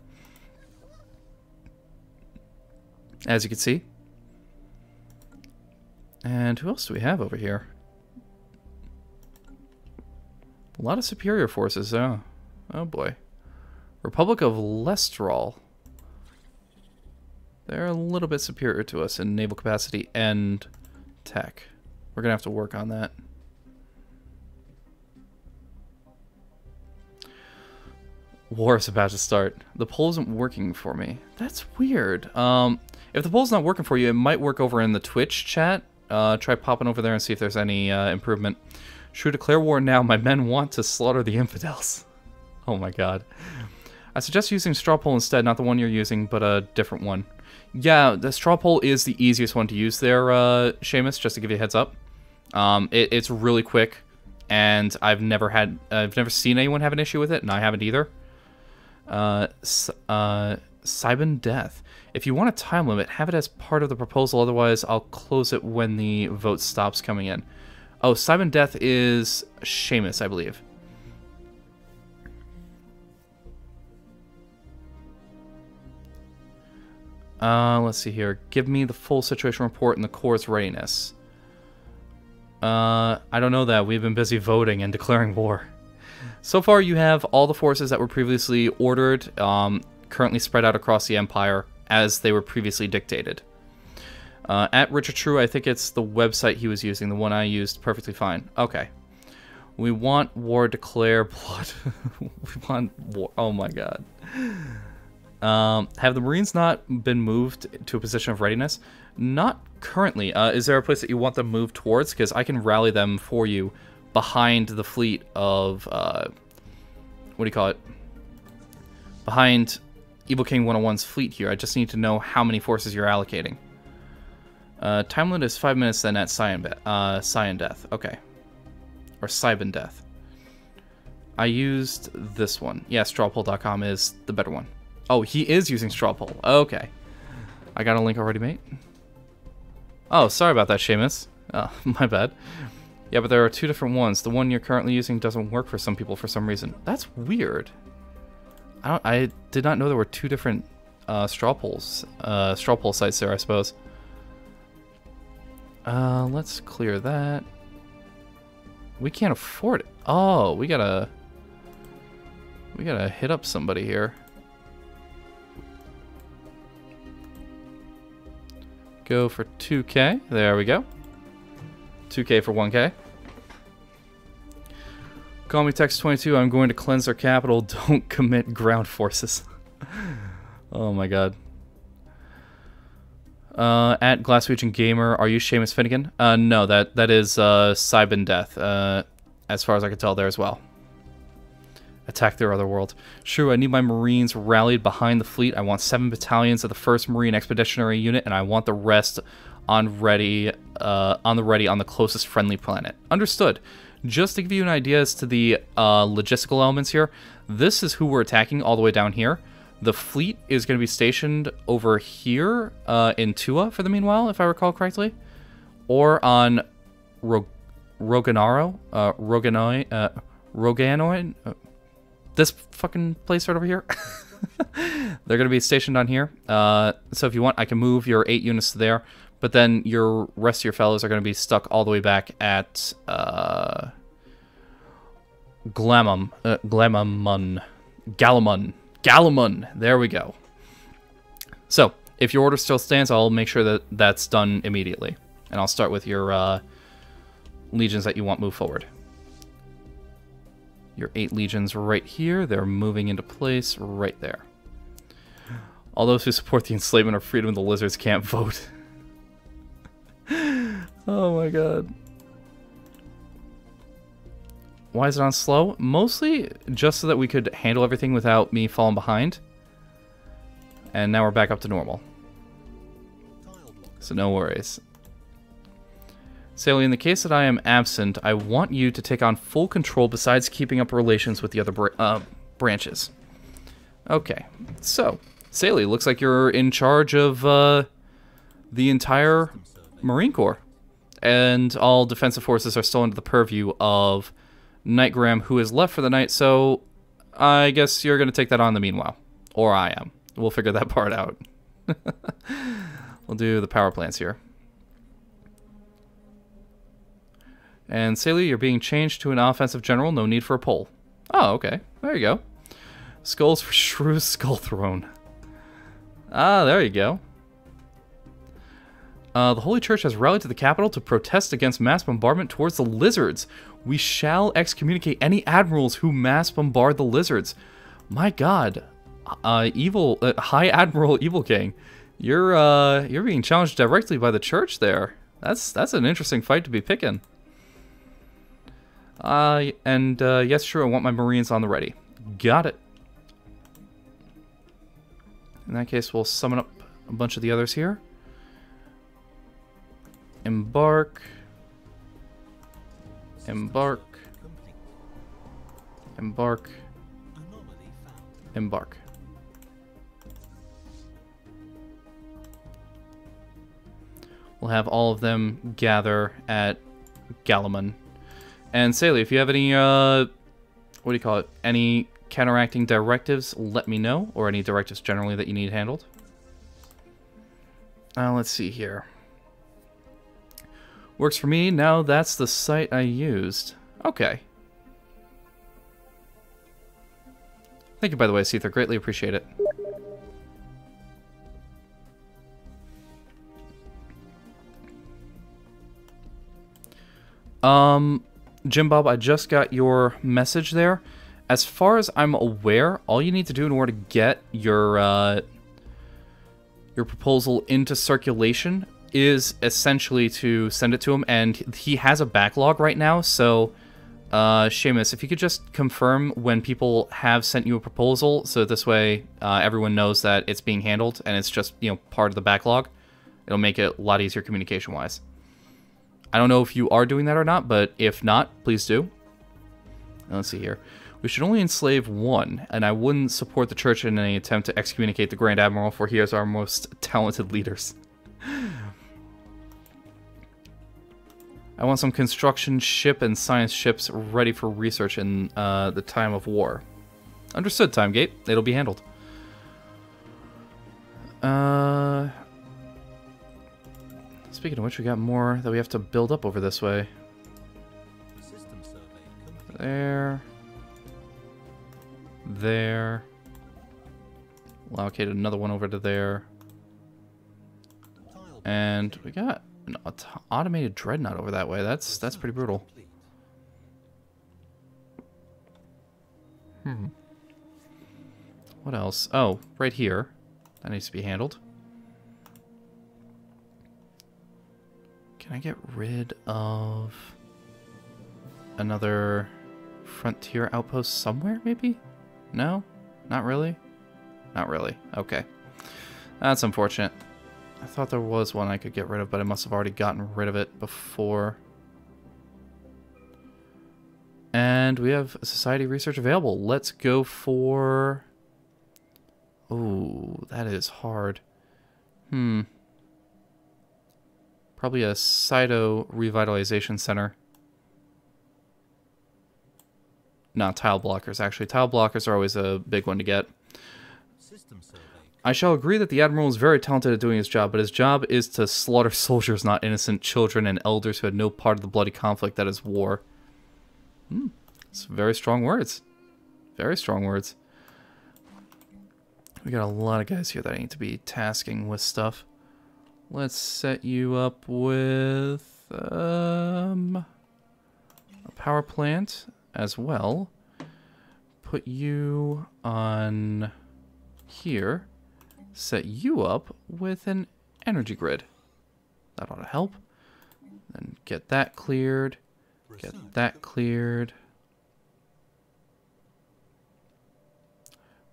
As you can see. And who else do we have over here? A lot of superior forces, oh boy. Republic of Lestrol. They're a little bit superior to us in naval capacity and tech. We're gonna have to work on that. War is about to start. The poll isn't working for me. That's weird. If the poll's not working for you, it might work over in the Twitch chat. Try popping over there and see if there's any improvement. Should we declare war now? My men want to slaughter the infidels. Oh my god. I suggest using straw poll instead, not the one you're using, but a different one. Yeah, the straw poll is the easiest one to use there, Seamus, just to give you a heads up. It's really quick, and I've never seen anyone have an issue with it, and I haven't either. Cybin Death. If you want a time limit, have it as part of the proposal, otherwise I'll close it when the vote stops coming in. Oh, Cybin Death is Seamus, I believe. Let's see here. Give me the full situation report and the Corps' readiness. I don't know that. We've been busy voting and declaring war. So far, you have all the forces that were previously ordered, currently spread out across the Empire as they were previously dictated. At Richard True, I think it's the website he was using, the one I used, perfectly fine. Okay. We want war, declare blood. We want war. Oh my god. Have the Marines not been moved to a position of readiness? Not currently. Is there a place that you want them moved towards? Because I can rally them for you behind the fleet of, what do you call it? Behind Evil King 101's fleet here. I just need to know how many forces you're allocating. Time limit is 5 minutes then at Cyan Death. Okay. Or Cybin Death. I used this one. Yeah, strawpoll.com is the better one. Oh, he is using strawpoll. Okay. I got a link already, mate. Oh, sorry about that, Seamus. Oh, my bad. Yeah, but there are two different ones. The one you're currently using doesn't work for some people for some reason. That's weird. I did not know there were two different straw pole sites there, I suppose. Let's clear that. We can't afford it. Oh, we gotta hit up somebody here. Go for 2K. There we go. 2K for 1K. Call me Text 22. I'm going to cleanse their capital. Don't commit ground forces. Oh my god. At Glass Region Gamer, are you Seamus Finnegan? No, that is Cybin Death. As far as I can tell there as well. Attack their other world. Sure, I need my Marines rallied behind the fleet. I want 7 battalions of the 1st Marine Expeditionary Unit, and I want the rest on the ready on the closest friendly planet. Understood. Just to give you an idea as to the logistical elements here, this is who we're attacking all the way down here. The fleet is going to be stationed over here in Tua for the meanwhile, if I recall correctly, or on Roganoid. This fucking place right over here. They're going to be stationed on here. So if you want, I can move your 8 units to there. But then your rest of your fellows are going to be stuck all the way back at Galamon. There we go. So if your order still stands, I'll make sure that that's done immediately. And I'll start with your legions that you want move forward. Your 8 legions right here. They're moving into place right there. All those who support the enslavement or freedom of the lizards can't vote. Oh my god. Why is it on slow? Mostly just so that we could handle everything without me falling behind. And now we're back up to normal. So no worries. Sally, in the case that I am absent, I want you to take on full control besides keeping up relations with the other branches. Okay, so, Sally, looks like you're in charge of the entire Marine Corps. And all defensive forces are still under the purview of Nightgram, who is left for the night, so I guess you're going to take that on in the meanwhile. Or I am. We'll figure that part out. We'll do the power plants here. And Sally, you're being changed to an offensive general. No need for a poll. Oh, okay. There you go. Skulls for Shrew's Skull Throne. Ah, there you go. The Holy Church has rallied to the capital to protest against mass bombardment towards the lizards. We shall excommunicate any admirals who mass bombard the lizards. My god. High Admiral Evil King. You're being challenged directly by the church there. That's an interesting fight to be picking. Yes, sure, I want my Marines on the ready. Got it. In that case, we'll summon up a bunch of the others here. Embark. Embark. Embark. Embark. We'll have all of them gather at Galamon. And Sally, if you have any, what do you call it? Any counteracting directives, let me know. Or any directives generally that you need handled. Let's see here. Works for me. Now that's the site I used. Okay. Thank you, by the way, Seether. Greatly appreciate it. Jim Bob, I just got your message there. As far as I'm aware, all you need to do in order to get your proposal into circulation is essentially to send it to him, and he has a backlog right now, so Seamus, if you could just confirm when people have sent you a proposal, so this way everyone knows that it's being handled and it's just, you know, part of the backlog. It'll make it a lot easier communication-wise. I don't know if you are doing that or not, but if not, please do. Let's see here. We should only enslave one, and I wouldn't support the church in any attempt to excommunicate the Grand Admiral, for he is our most talented leaders. I want some construction ship and science ships ready for research in the time of war. Understood, Time Gate. It'll be handled. Speaking of which, we got more that we have to build up over this way. System survey complete. There. We'll allocate another one over to there. Tile And we got an automated dreadnought over that way. That's pretty brutal. complete. What else? Oh, right here. That needs to be handled. Can I get rid of another frontier outpost somewhere, maybe? No? Not really? Not really. Okay. That's unfortunate. I thought there was one I could get rid of, but I must have already gotten rid of it before. And we have society research available. Let's go for... Oh, that is hard. Probably a Cyto revitalization center. Not tile blockers, actually. Tile blockers are always a big one to get. System survey. I shall agree that the Admiral is very talented at doing his job, but his job is to slaughter soldiers, not innocent children and elders who had no part of the bloody conflict that is war. It's very strong words. Very strong words. We got a lot of guys here that I need to be tasking with stuff. Let's set you up with a power plant as well. Put you on here. Set you up with an energy grid. That ought to help. Then get that cleared. Get that cleared.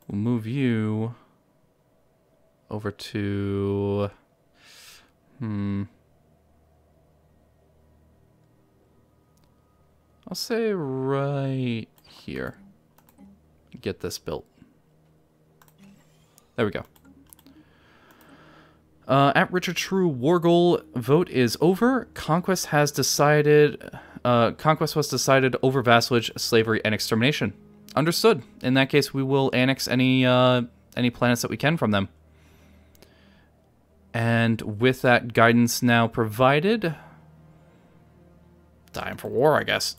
We'll move you over to... I'll say right here. Get this built. There we go. At Richard True, war goal vote is over. Conquest was decided over vassalage, slavery, and extermination. Understood. In that case, we will annex any planets that we can from them. And with that guidance now provided, time for war, I guess.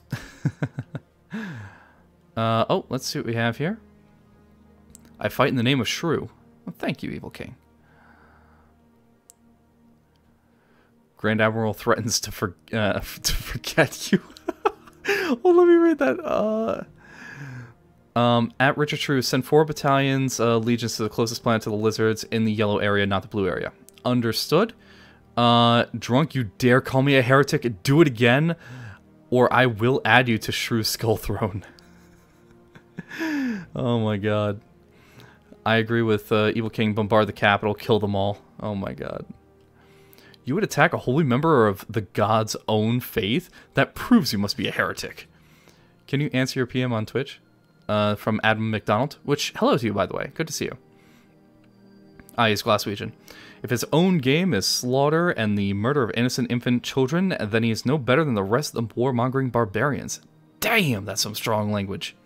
Oh, let's see what we have here. I fight in the name of Shrew. Well, thank you, Evil King. Grand Admiral threatens to forget you. Well, let me read that. At Richard True, send 4 battalions, legions to the closest planet to the lizards in the yellow area, not the blue area. Understood. Drunk, you dare call me a heretic? Do it again, or I will add you to Shrew's Skull Throne. Oh my god. I agree with Evil King. Bombard the capital, kill them all. Oh my god. You would attack a holy member of the god's own faith? That proves you must be a heretic. Can you answer your PM on Twitch? From Adam McDonald, which, hello to you, by the way. Good to see you. He's Glaswegian. If his own game is slaughter and the murder of innocent infant children, then he is no better than the rest of the warmongering barbarians. Damn, that's some strong language.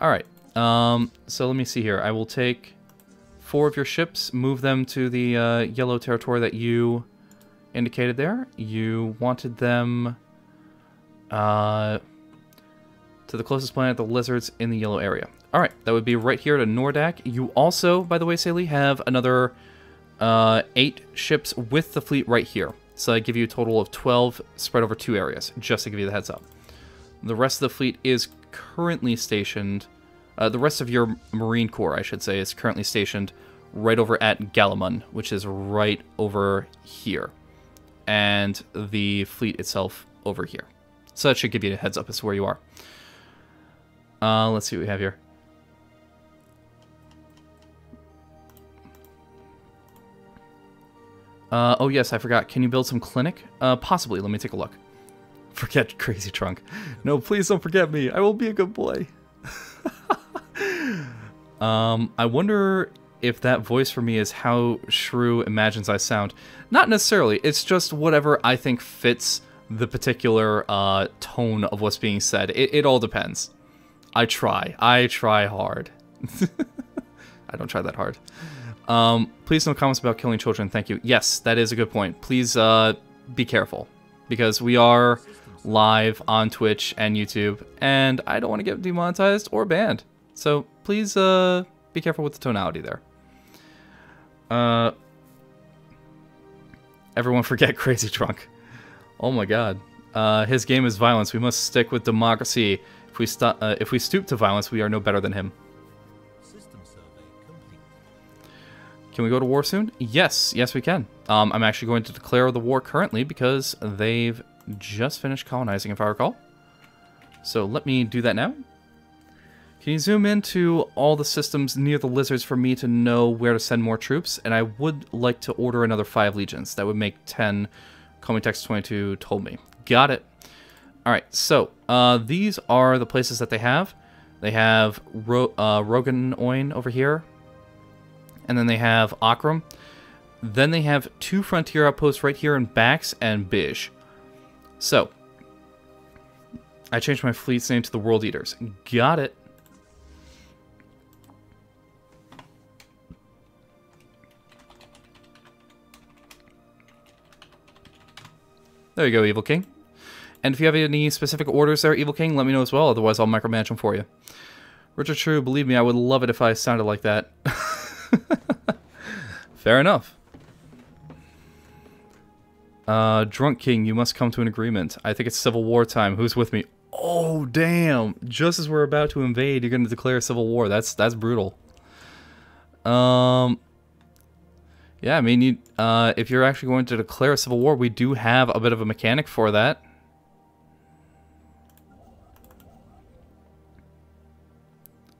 Alright, so let me see here. I will take 4 of your ships, move them to the yellow territory that you indicated there. You wanted them to the closest planet, the lizards, in the yellow area. Alright, that would be right here to Nordak. You also, by the way, Saley, have another 8 ships with the fleet right here. So I give you a total of 12 spread over 2 areas, just to give you the heads up. The rest of the fleet is currently stationed, the rest of your Marine Corps, I should say, is currently stationed right over at Galamon, which is right over here. And the fleet itself over here. So that should give you a heads up as to where you are. Let's see what we have here. Oh yes, I forgot. Can you build some clinic? Possibly. Let me take a look. Forget Crazy Trunk. No, please don't forget me. I will be a good boy. I wonder if that voice for me is how Shrew imagines I sound. Not necessarily. It's just whatever I think fits the particular tone of what's being said. It all depends. I try. I try hard. I don't try that hard. Please no comments about killing children. Thank you. Yes, that is a good point. Please be careful. Because we are live on Twitch and YouTube. And I don't want to get demonetized or banned. So please be careful with the tonality there. Everyone forget Crazy Trunk. Oh my god. His game is violence. We must stick with democracy. If we stoop to violence, we are no better than him. System survey complete. Can we go to war soon? Yes, yes we can. I'm actually going to declare the war currently because they've just finished colonizing, if I recall. So let me do that now. Can you zoom into all the systems near the lizards for me to know where to send more troops? And I would like to order another 5 legions. That would make 10. Comitex22 told me. Got it. Alright, so these are the places that they have. They have Roganoin over here. And then they have Akram. Then they have 2 frontier outposts right here in Bax and Bij. So, I changed my fleet's name to the World Eaters. Got it. There you go, Evil King. And if you have any specific orders there, Evil King, let me know as well. Otherwise, I'll micromanage them for you. Richard True, believe me, I would love it if I sounded like that. Fair enough. Drunk King, you must come to an agreement. I think it's Civil War time. Who's with me? Oh, damn. Just as we're about to invade, you're going to declare Civil War. That's brutal. Yeah, I mean, if you're actually going to declare a civil war, we do have a bit of a mechanic for that.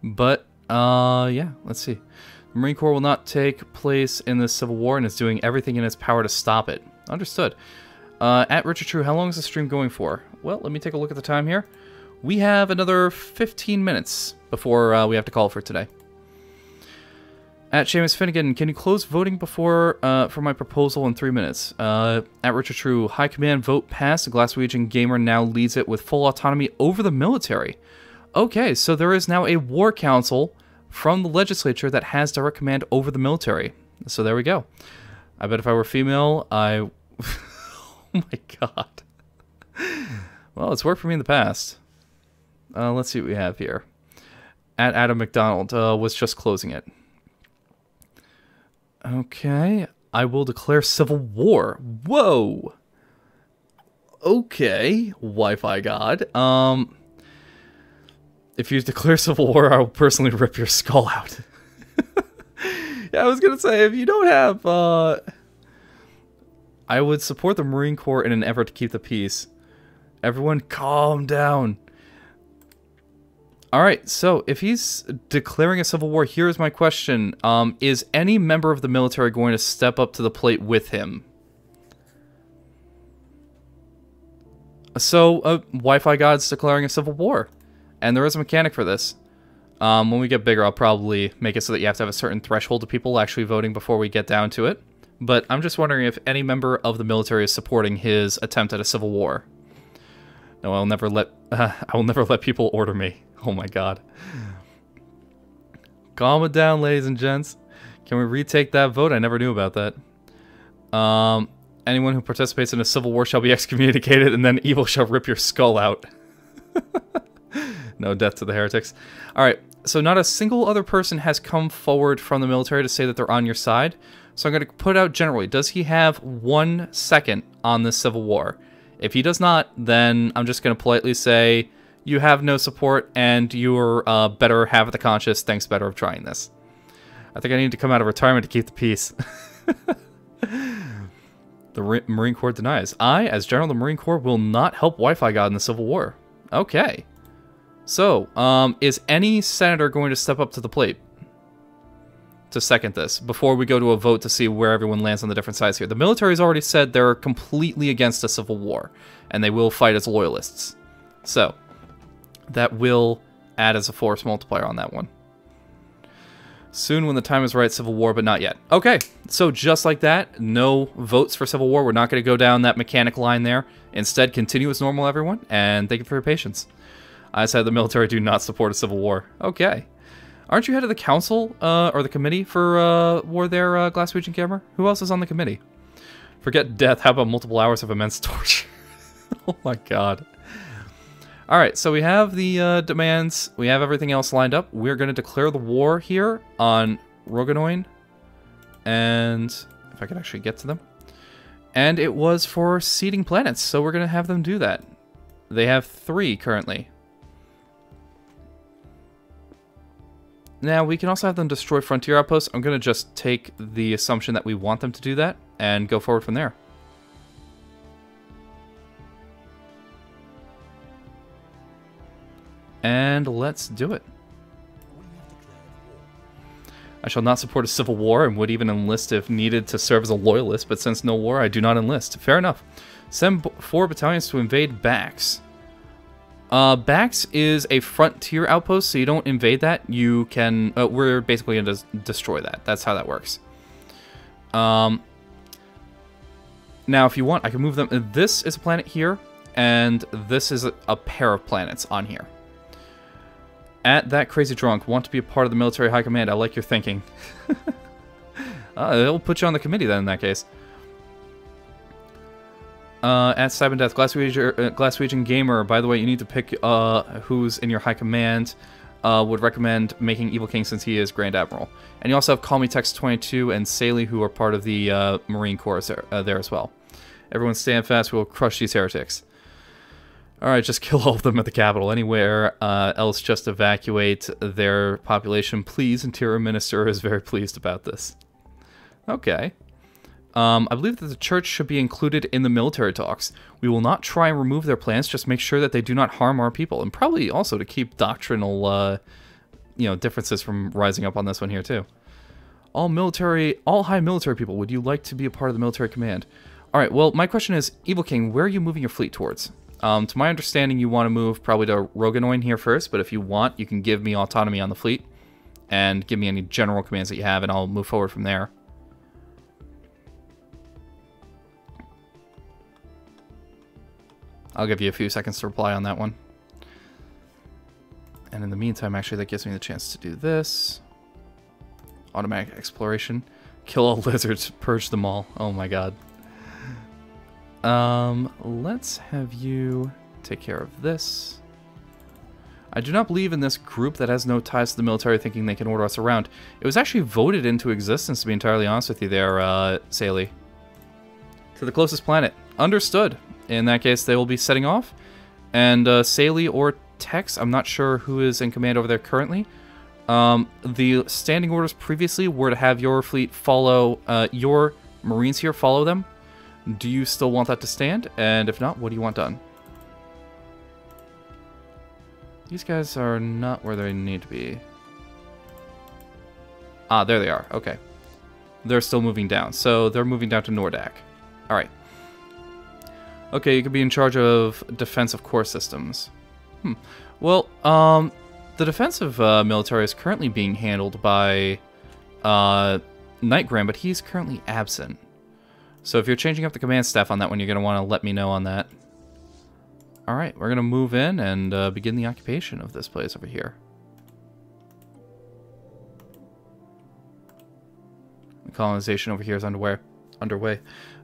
But, yeah, let's see. The Marine Corps will not take place in this civil war and is doing everything in its power to stop it. Understood. At Richard True, how long is the stream going for? Well, let me take a look at the time here. We have another 15 minutes before we have to call for today. At Seamus Finnegan, can you close voting before for my proposal in 3 minutes? At Richard True, High Command vote passed. The Glaswegian Gamer now leads it with full autonomy over the military. Okay, so there is now a war council from the legislature that has direct command over the military. So there we go. I bet if I were female, I... oh my god. Well, it's worked for me in the past. Let's see what we have here. At Adam McDonald was just closing it. Okay, I will declare civil war. Whoa. Okay, Wi-Fi God. If you declare civil war, I will personally rip your skull out. Yeah, I was gonna say, if you don't have, I would support the Marine Corps in an effort to keep the peace. Everyone calm down. Alright, so if he's declaring a civil war, here's my question. Is any member of the military going to step up to the plate with him? So, Wi-Fi God's declaring a civil war. And there is a mechanic for this. When we get bigger, I'll probably make it so that you have to have a certain threshold of people actually voting before we get down to it. But I'm just wondering if any member of the military is supporting his attempt at a civil war. No, I will never let people order me. Oh my god. Calm it down, ladies and gents. Can we retake that vote? I never knew about that. Anyone who participates in a civil war shall be excommunicated, and then evil shall rip your skull out. No death to the heretics. Alright, so not a single other person has come forward from the military to say that they're on your side. So I'm going to put out generally, does he have 1 second on this civil war? If he does not, then I'm just going to politely say, you have no support, and you're better half of the conscious, thanks better of trying this. I think I need to come out of retirement to keep the peace. The Marine Corps denies. I, as General of the Marine Corps, will not help Wi-Fi God in the Civil War. Okay. So, is any senator going to step up to the plate to second this before we go to a vote to see where everyone lands on the different sides here? The military's already said they're completely against a civil war, and they will fight as loyalists. So, that will add as a force multiplier on that one. Soon when the time is right, civil war, but not yet. Okay, so just like that, no votes for civil war. We're not going to go down that mechanic line there. Instead, continue as normal, everyone, and thank you for your patience. I said the military do not support a civil war. Okay. Aren't you head of the council, or the committee for, war there, Glasswegian Gamer? Who else is on the committee? Forget death, how about multiple hours of immense torture? Oh my god. Alright, so we have the, demands. We have everything else lined up. We're going to declare the war here on Roganoin. And if I could actually get to them. And it was for seeding planets, so we're going to have them do that. They have 3 currently. Now, we can also have them destroy frontier outposts. I'm going to just take the assumption that we want them to do that and go forward from there. And let's do it. I shall not support a civil war and would even enlist if needed to serve as a loyalist, but since no war, I do not enlist. Fair enough. Send 4 battalions to invade Bax. Bax is a frontier outpost, so you don't invade that. You can... we're basically going to destroy that. That's how that works. Now, if you want, I can move them... This is a planet here, and this is a pair of planets on here. At that crazy drunk, want to be a part of the military high command. I like your thinking. It'll put you on the committee then, in that case. At Cyberdeath, Glasswegian Gamer, by the way, you need to pick who's in your high command. Would recommend making Evil King since he is Grand Admiral. And you also have Call Me Text 22 and Saley, who are part of the Marine Corps there as well. Everyone stand fast, we will crush these heretics. Alright, just kill all of them at the capital. Anywhere else, just evacuate their population, please. Interior Minister is very pleased about this. Okay. I believe that the church should be included in the military talks. We will not try and remove their plans, just make sure that they do not harm our people. And probably also to keep doctrinal, differences from rising up on this one here, too. All high military people, would you like to be a part of the military command? Alright, well, my question is, Evil King, where are you moving your fleet towards? To my understanding, you want to move probably to Roganoin here first, but if you want, you can give me autonomy on the fleet and give me any general commands that you have, and I'll move forward from there. I'll give you a few seconds to reply on that one. And in the meantime, actually, that gives me the chance to do this. Automatic exploration. Kill all lizards, purge them all. Oh my god. Let's have you take care of this. I do not believe in this group that has no ties to the military thinking they can order us around. It was actually voted into existence, to be entirely honest with you there, Saley. To the closest planet. Understood. In that case, they will be setting off. And, Saley or Tex, I'm not sure who is in command over there currently. The standing orders previously were to have your fleet follow, your Marines here follow them. Do you still want that to stand? And if not, what do you want done? These guys are not where they need to be. Ah, there they are. Okay. They're still moving down. So they're moving down to Nordak. Alright. Okay, you could be in charge of defensive core systems. Well, the defensive military is currently being handled by Nightgram, but he's currently absent. So if you're changing up the command staff on that one, you're going to want to let me know on that. Alright, we're going to move in and begin the occupation of this place over here. The colonization over here is underway.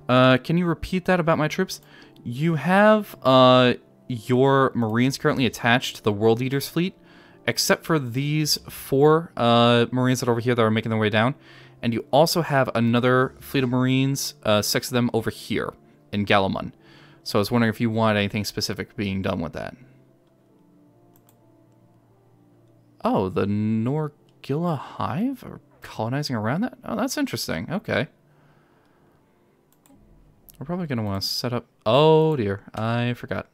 Can you repeat that about my troops? You have your Marines currently attached to the World Eater's fleet, except for these 4 Marines that are over here that are making their way down. And you also have another fleet of Marines, 6 of them over here in Galamon. So I was wondering if you want anything specific being done with that. Oh, the Norgilla Hive are colonizing around that? Oh, that's interesting. Okay. We're probably going to want to set up... Oh, dear. I forgot.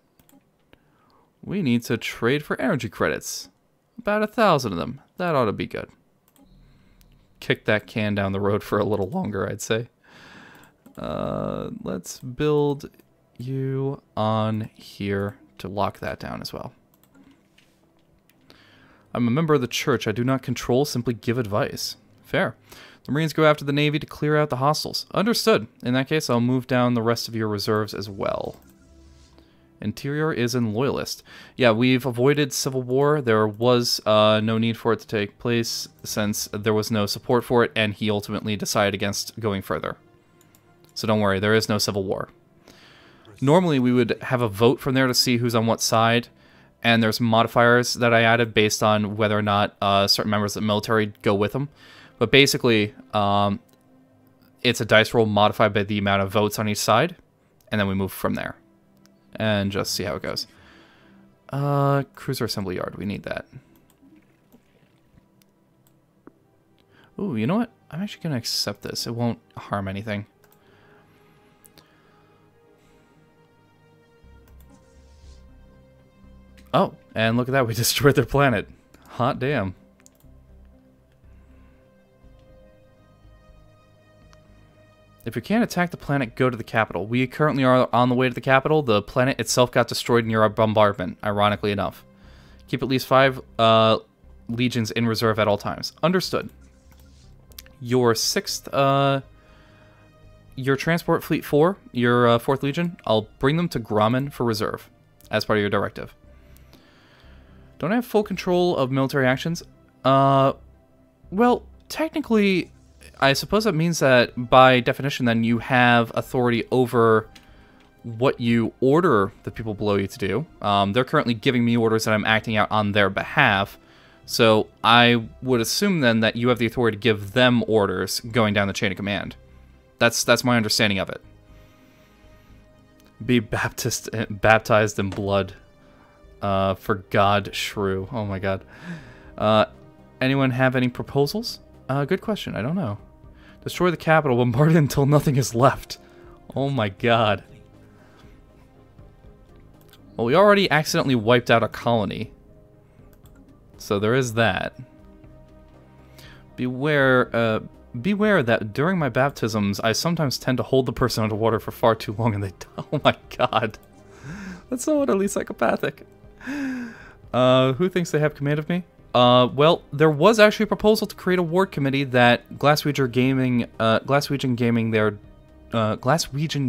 We need to trade for energy credits. About 1,000 of them. That ought to be good. Kick that can down the road for a little longer, I'd say. Let's build you on here to lock that down as well. I'm a member of the church. I do not control, simply give advice. Fair. The Marines go after the Navy to clear out the hostiles. Understood. In that case, I'll move down the rest of your reserves as well. Interior is in Loyalist. Yeah, we've avoided civil war. There was no need for it to take place since there was no support for it, and he ultimately decided against going further. So don't worry, there is no civil war. Normally, we would have a vote from there to see who's on what side, and there's modifiers that I added based on whether or not certain members of the military go with them. But basically, it's a dice roll modified by the amount of votes on each side, and then we move from there. And just see how it goes. Cruiser assembly yard, we need that. Ooh, you know what? I'm actually going to accept this. It won't harm anything. Oh, and look at that, we destroyed their planet. Hot damn. If you can't attack the planet, go to the capital. We currently are on the way to the capital. The planet itself got destroyed near our bombardment, ironically enough. Keep at least 5 legions in reserve at all times. Understood. Your 6th, your transport fleet 4, your 4th legion, I'll bring them to Grommen for reserve, as part of your directive. Don't I have full control of military actions? Well, technically, I suppose that means that, by definition, then you have authority over what you order the people below you to do. They're currently giving me orders that I'm acting out on their behalf, so I would assume then that you have the authority to give them orders going down the chain of command. That's my understanding of it. Be baptized in blood. For God Shrew. Oh my god. Anyone have any proposals? Good question. I don't know. Destroy the capital, bombard it until nothing is left. Oh my god. Well, we already accidentally wiped out a colony. So there is that. Beware that during my baptisms, I sometimes tend to hold the person underwater for far too long and they die. Oh my god. That's so utterly psychopathic. Who thinks they have command of me? Well, there was actually a proposal to create a ward committee that Glasswegian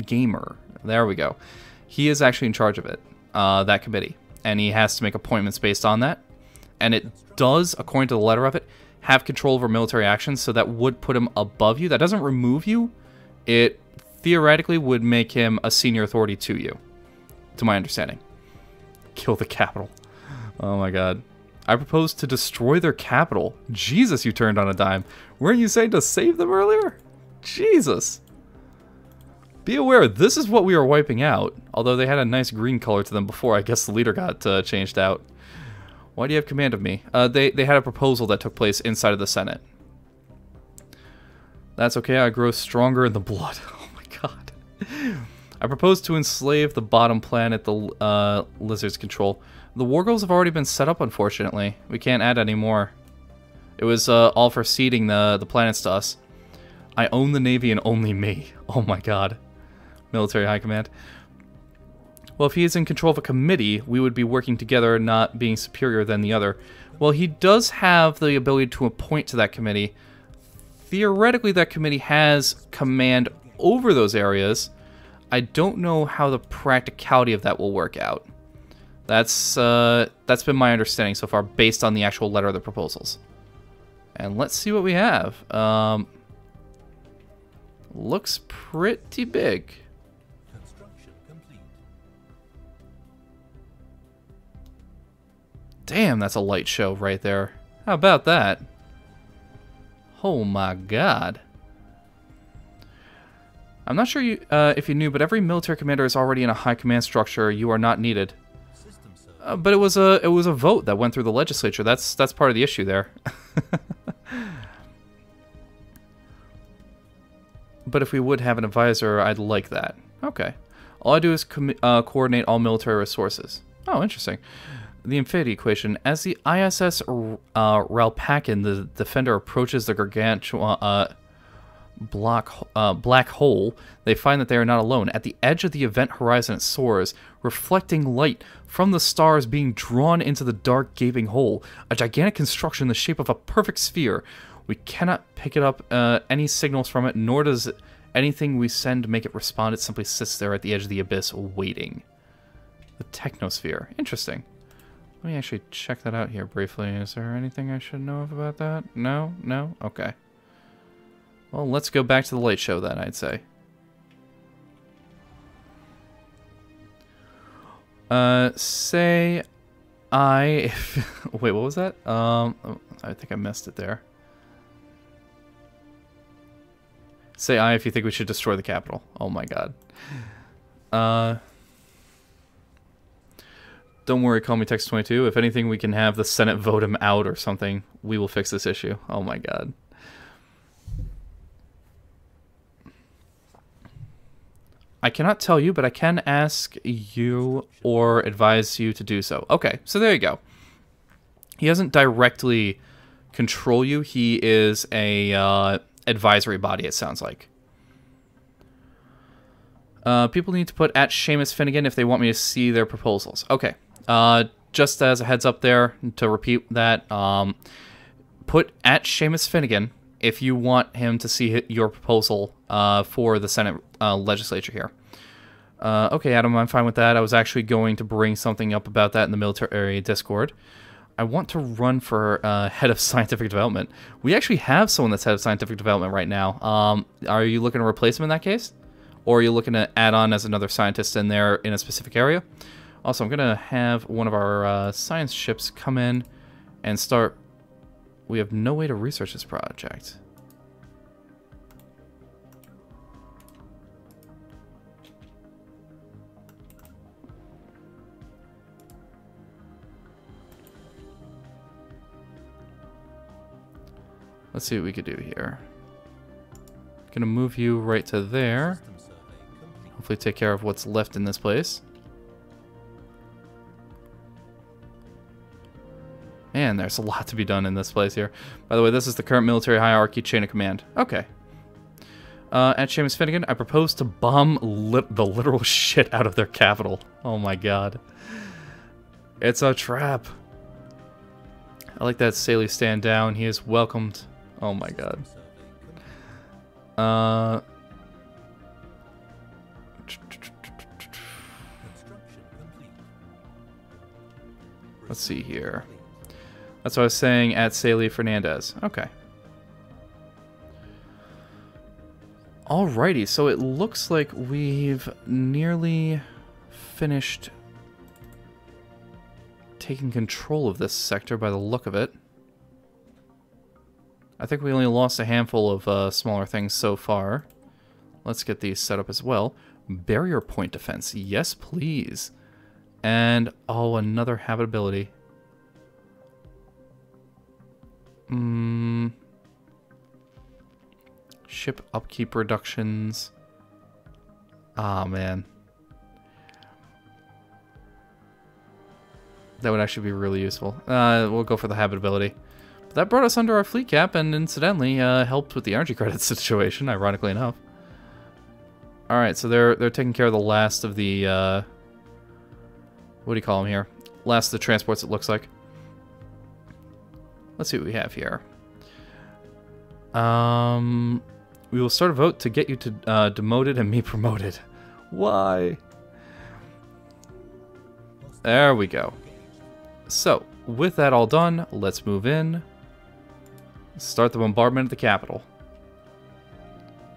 Gamer, there we go. He is actually in charge of it, that committee, and he has to make appointments based on that. And it does, according to the letter of it, have control over military actions, so that would put him above you. That doesn't remove you. It theoretically would make him a senior authority to you, to my understanding. Kill the capital. Oh my god. I propose to destroy their capital. Jesus, you turned on a dime. Weren't you saying to save them earlier? Jesus. Be aware, this is what we are wiping out. Although they had a nice green color to them before. I guess the leader got changed out. Why do you have command of me? They had a proposal that took place inside of the Senate. That's okay, I grow stronger in the blood. Oh my god. I propose to enslave the bottom planet the lizards control. The war goals have already been set up, unfortunately. We can't add any more. It was all for ceding the planets to us. I own the Navy and only me. Oh my god. Military High Command. Well, if he is in control of a committee, we would be working together, not being superior than the other. Well, he does have the ability to appoint to that committee. Theoretically, that committee has command over those areas. I don't know how the practicality of that will work out. That's been my understanding so far, based on the actual letter of the proposals. And let's see what we have. Looks pretty big. Construction complete. Damn, that's a light show right there. How about that? Oh my god. I'm not sure if you knew, but every military commander is already in a high command structure. You are not needed. But it was a vote that went through the legislature. That's part of the issue there. But if we would have an advisor, I'd like that. Okay. All I do is coordinate all military resources. Oh, interesting. The infinity equation. As the ISS Ralpakin, the defender, approaches the gargantuan black hole, they find that they are not alone. At the edge of the event horizon, it soars, reflecting light from the stars being drawn into the dark, gaping hole. A gigantic construction in the shape of a perfect sphere. We cannot pick it up any signals from it, nor does anything we send make it respond. It simply sits there at the edge of the abyss, waiting. The technosphere. Interesting. Let me actually check that out here briefly. Is there anything I should know of about that? No? No? Okay. Well, let's go back to the late show then, I'd say. Say I... Wait, what was that? I think I missed it there. Say I if you think we should destroy the Capitol. Oh my god. Don't worry, call me Text 22. If anything, we can have the Senate vote him out or something. We will fix this issue. Oh my god. I cannot tell you, but I can ask you or advise you to do so. Okay, so there you go. He doesn't directly control you. He is a advisory body, it sounds like. People need to put at Seamus Finnegan if they want me to see their proposals. Okay. Just as a heads up there, to repeat that, put at Seamus Finnegan if you want him to see your proposal for the Senate legislature here. Okay, Adam, I'm fine with that. I was actually going to bring something up about that in the military Discord. I want to run for head of scientific development. We actually have someone that's head of scientific development right now. Are you looking to replace him in that case? Or are you looking to add on as another scientist in there in a specific area? Also, I'm going to have one of our science ships come in and start... We have no way to research this project. Let's see what we could do here. Gonna move you right to there. Hopefully take care of what's left in this place. Man, there's a lot to be done in this place here. By the way, this is the current military hierarchy chain of command. Okay. At Seamus Finnegan, I propose to bomb the literal shit out of their capital. Oh my god. It's a trap. I like that Saley stand down. He is welcomed. Oh my god. Let's see here. That's what I was saying at Saley Fernandez. Okay. Alrighty, so it looks like we've nearly finished taking control of this sector by the look of it. I think we only lost a handful of smaller things so far. Let's get these set up as well. Barrier point defense. Yes, please. And, oh, another habitability. Ship upkeep reductions. Ah, man. That would actually be really useful. We'll go for the habitability. But that brought us under our fleet cap and incidentally helped with the energy credit situation, ironically enough. Alright, so they're taking care of the last of the, what do you call them here? Last of the transports, it looks like. Let's see what we have here. We will start a vote to get you to demoted and me promoted. Why? There we go. So, with that all done, let's move in. Start the bombardment of the capital.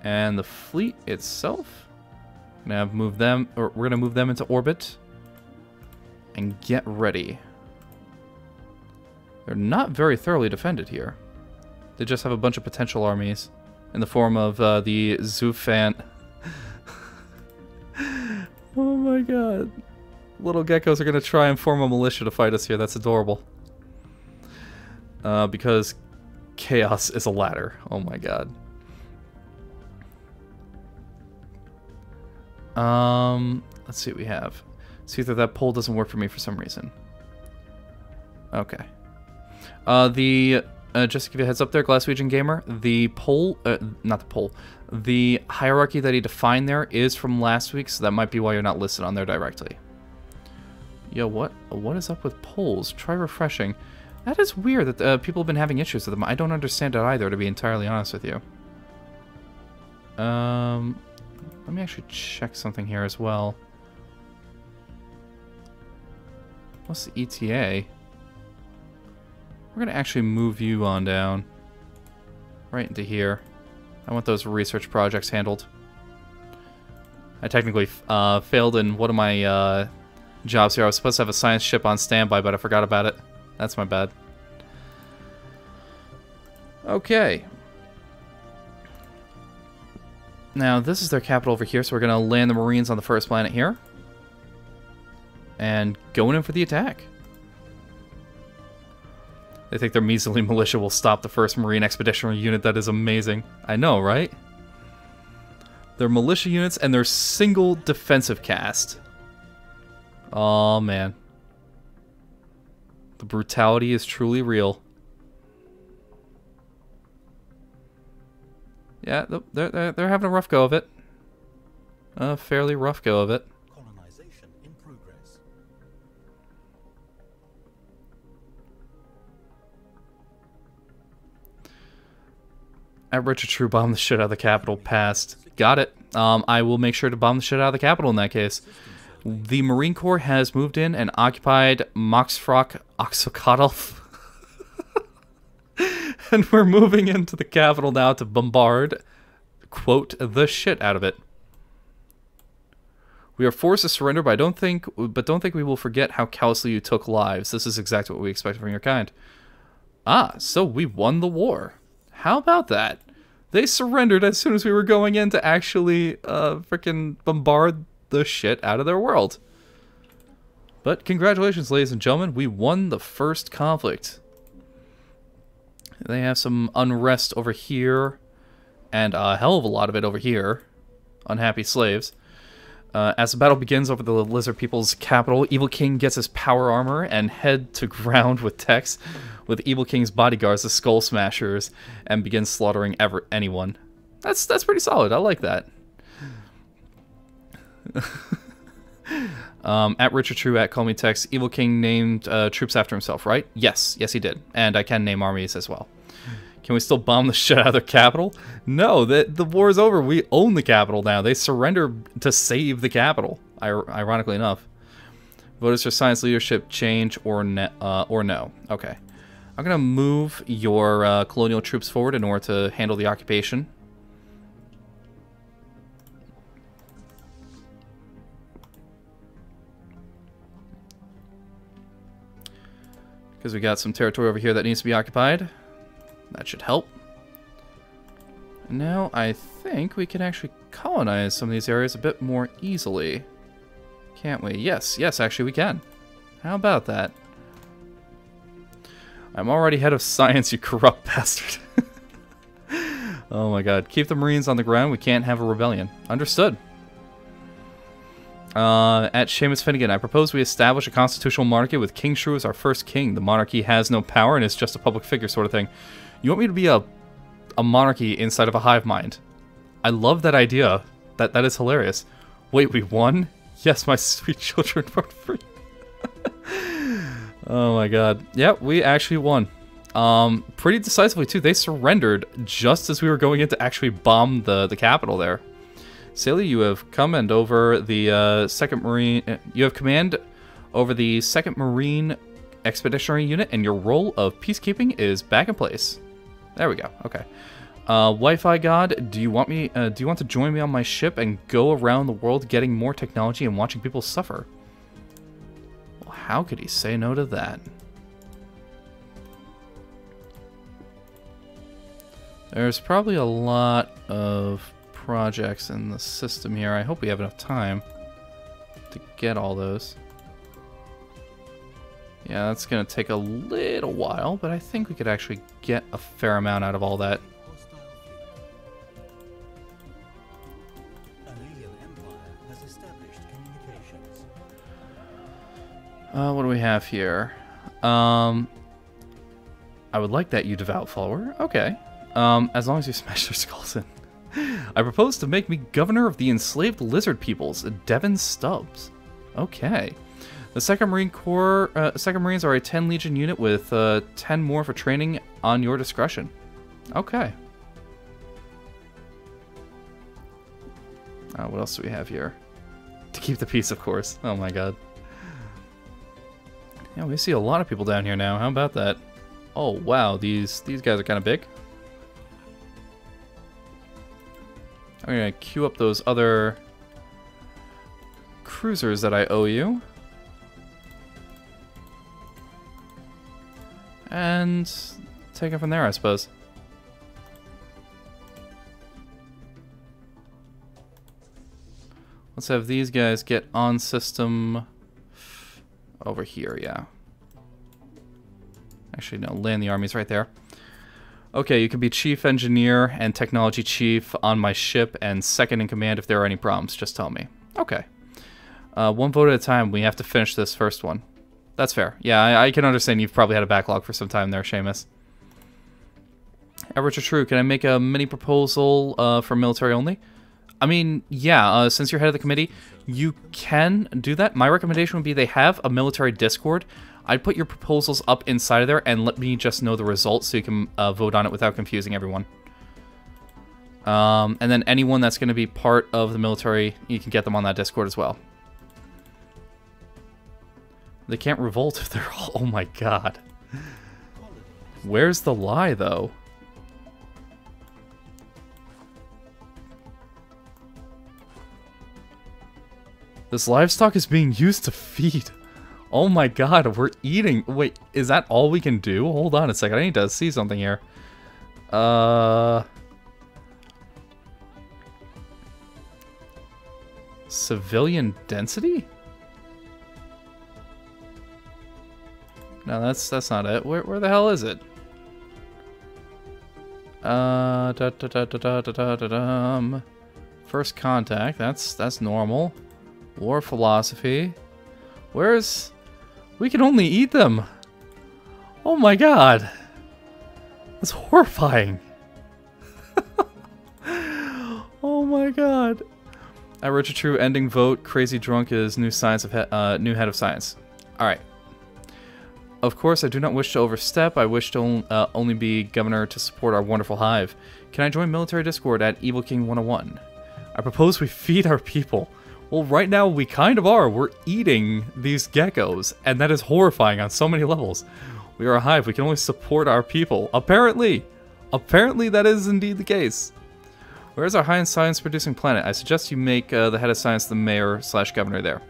And the fleet itself, we're gonna move them into orbit and get ready. They're not very thoroughly defended here. They just have a bunch of potential armies in the form of the Zufan. Oh my god. Little geckos are going to try and form a militia to fight us here. That's adorable. Because chaos is a ladder. Oh my god. Let's see what we have. See that that poll doesn't work for me for some reason. Okay. Just to give you a heads up there, Glaswegian Gamer, the poll, not the poll, the hierarchy that he defined there is from last week, so that might be why you're not listed on there directly. Yo, what is up with polls? Try refreshing. That is weird that people have been having issues with them. I don't understand it either, to be entirely honest with you. Let me actually check something here as well. What's the ETA? We're going to actually move you on down. Right into here. I want those research projects handled. I technically failed in one of my jobs here. I was supposed to have a science ship on standby, but I forgot about it. That's my bad. Okay. Now, this is their capital over here, so we're going to land the Marines on the first planet here. And going in for the attack. They think their measly militia will stop the first Marine expeditionary unit. That is amazing. I know, right? Their militia units and their single defensive cast. Oh, man. The brutality is truly real. Yeah, they're having a rough go of it. A fairly rough go of it. Colonization in progress. At Richard True, bomb the shit out of the capital. Passed. Got it. I will make sure to bomb the shit out of the capital in that case. The Marine Corps has moved in and occupied Moxfrock Oxocotl. And we're moving into the capital now to bombard, quote, the shit out of it. We are forced to surrender, but don't think we will forget how callously you took lives. This is exactly what we expected from your kind. Ah, so we won the war. How about that? They surrendered as soon as we were going in to actually freaking bombard the shit out of their world. But congratulations, ladies and gentlemen, we won the first conflict. They have some unrest over here, and a hell of a lot of it over here. Unhappy slaves. As the battle begins over the Lizard People's capital, Evil King gets his power armor and head to ground with Tex, with Evil King's bodyguards, the Skull Smashers, and begins slaughtering anyone. That's pretty solid. I like that. At Richard True, at Call Me Tex, Evil King named troops after himself, right? Yes, he did. And I can name armies as well. Can we still bomb the shit out of their capital? No, the war is over. We own the capital now. They surrendered to save the capital, ironically enough. Voters for science leadership change or no. Okay. I'm going to move your colonial troops forward in order to handle the occupation. Because we got some territory over here that needs to be occupied. That should help. And now I think we can actually colonize some of these areas a bit more easily. Can't we? Yes, actually we can. How about that? I'm already head of science, you corrupt bastard. Oh my god. Keep the Marines on the ground. We can't have a rebellion. Understood. At Seamus Finnegan, I propose we establish a constitutional monarchy with King Shrew as our first king. The monarchy has no power and is just a public figure sort of thing. You want me to be a monarchy inside of a hive mind? I love that idea. That is hilarious. Wait, we won? Yes, my sweet children were free. Oh my god. Yep, we actually won. Pretty decisively too. They surrendered just as we were going in to actually bomb the capital there. Saley, you have command over the 2nd Marine. You have command over the 2nd Marine Expeditionary Unit, and your role of peacekeeping is back in place. There we go. Okay. Wi-Fi God, do you want to join me on my ship and go around the world getting more technology and watching people suffer? Well, how could he say no to that? There's probably a lot of projects in the system here. I hope we have enough time to get all those. Yeah, that's going to take a little while, but I think we could actually get a fair amount out of all that. What do we have here? I would like that, you devout follower. Okay. As long as you smash their skulls in. I propose to make me governor of the enslaved lizard peoples, Devon Stubbs. Okay. The 2nd Marine Corps, 2nd Marines are a 10 Legion unit with 10 more for training on your discretion. Okay. What else do we have here? To keep the peace, of course. Oh my god. Yeah, we see a lot of people down here now. How about that? Oh, wow. These guys are kind of big. I'm going to queue up those other cruisers that I owe you. And take it from there, I suppose. Let's have these guys get on system over here, yeah. Actually, no, land the armies right there. Okay, you can be chief engineer and technology chief on my ship and second in command if there are any problems. Just tell me. Okay. One vote at a time. We have to finish this first one. That's fair. Yeah, I can understand you've probably had a backlog for some time there, Seamus. Ep.3, can I make a mini proposal for military only? I mean, yeah, since you're head of the committee, you can do that. My recommendation would be they have a military Discord. I'd put your proposals up inside of there and let me just know the results so you can vote on it without confusing everyone. And then anyone that's going to be part of the military, you can get them on that Discord as well. They can't revolt if they're all... Oh my god. Where's the lie, though? This livestock is being used to feed. Oh my god, we're eating. Wait, is that all we can do? Hold on a second, I need to see something here. Civilian density? No, that's not it. Where the hell is it? First contact, that's normal. War philosophy. Where's... We can only eat them. Oh my god. That's horrifying. Oh my god. At Richard True, ending vote. Crazy drunk is new science of new head of science. Alright. Of course, I do not wish to overstep. I wish to only be governor to support our wonderful hive. Can I join military Discord at Evil King 101? I propose we feed our people. Well, right now we kind of are. We're eating these geckos, and that is horrifying on so many levels. We are a hive. We can only support our people. Apparently that is indeed the case. Where's our high in science producing planet? I suggest you make the head of science the mayor / governor there.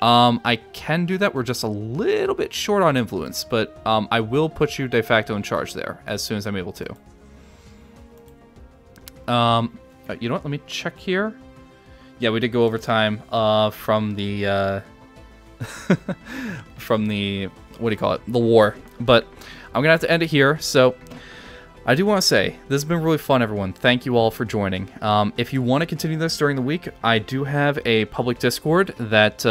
I can do that. We're just a little bit short on influence, but I will put you de facto in charge there as soon as I'm able to. You know what? Let me check here. Yeah, we did go over time from the from the, what do you call it, the war. But I'm gonna have to end it here. So I do want to say this has been really fun, everyone. Thank you all for joining. If you want to continue this during the week, I do have a public Discord that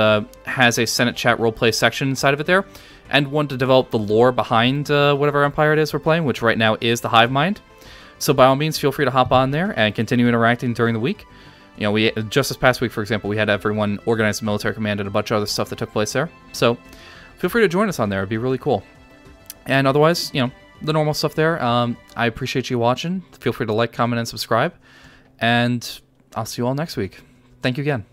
has a Senate chat roleplay section inside of it there, and one to develop the lore behind whatever empire it is we're playing, which right now is the Hivemind. So by all means, feel free to hop on there and continue interacting during the week. You know, we just this past week, for example, we had everyone organize a military command and a bunch of other stuff that took place there. So feel free to join us on there. It'd be really cool. And otherwise, you know, the normal stuff there. I appreciate you watching. Feel free to like, comment, and subscribe. And I'll see you all next week. Thank you again.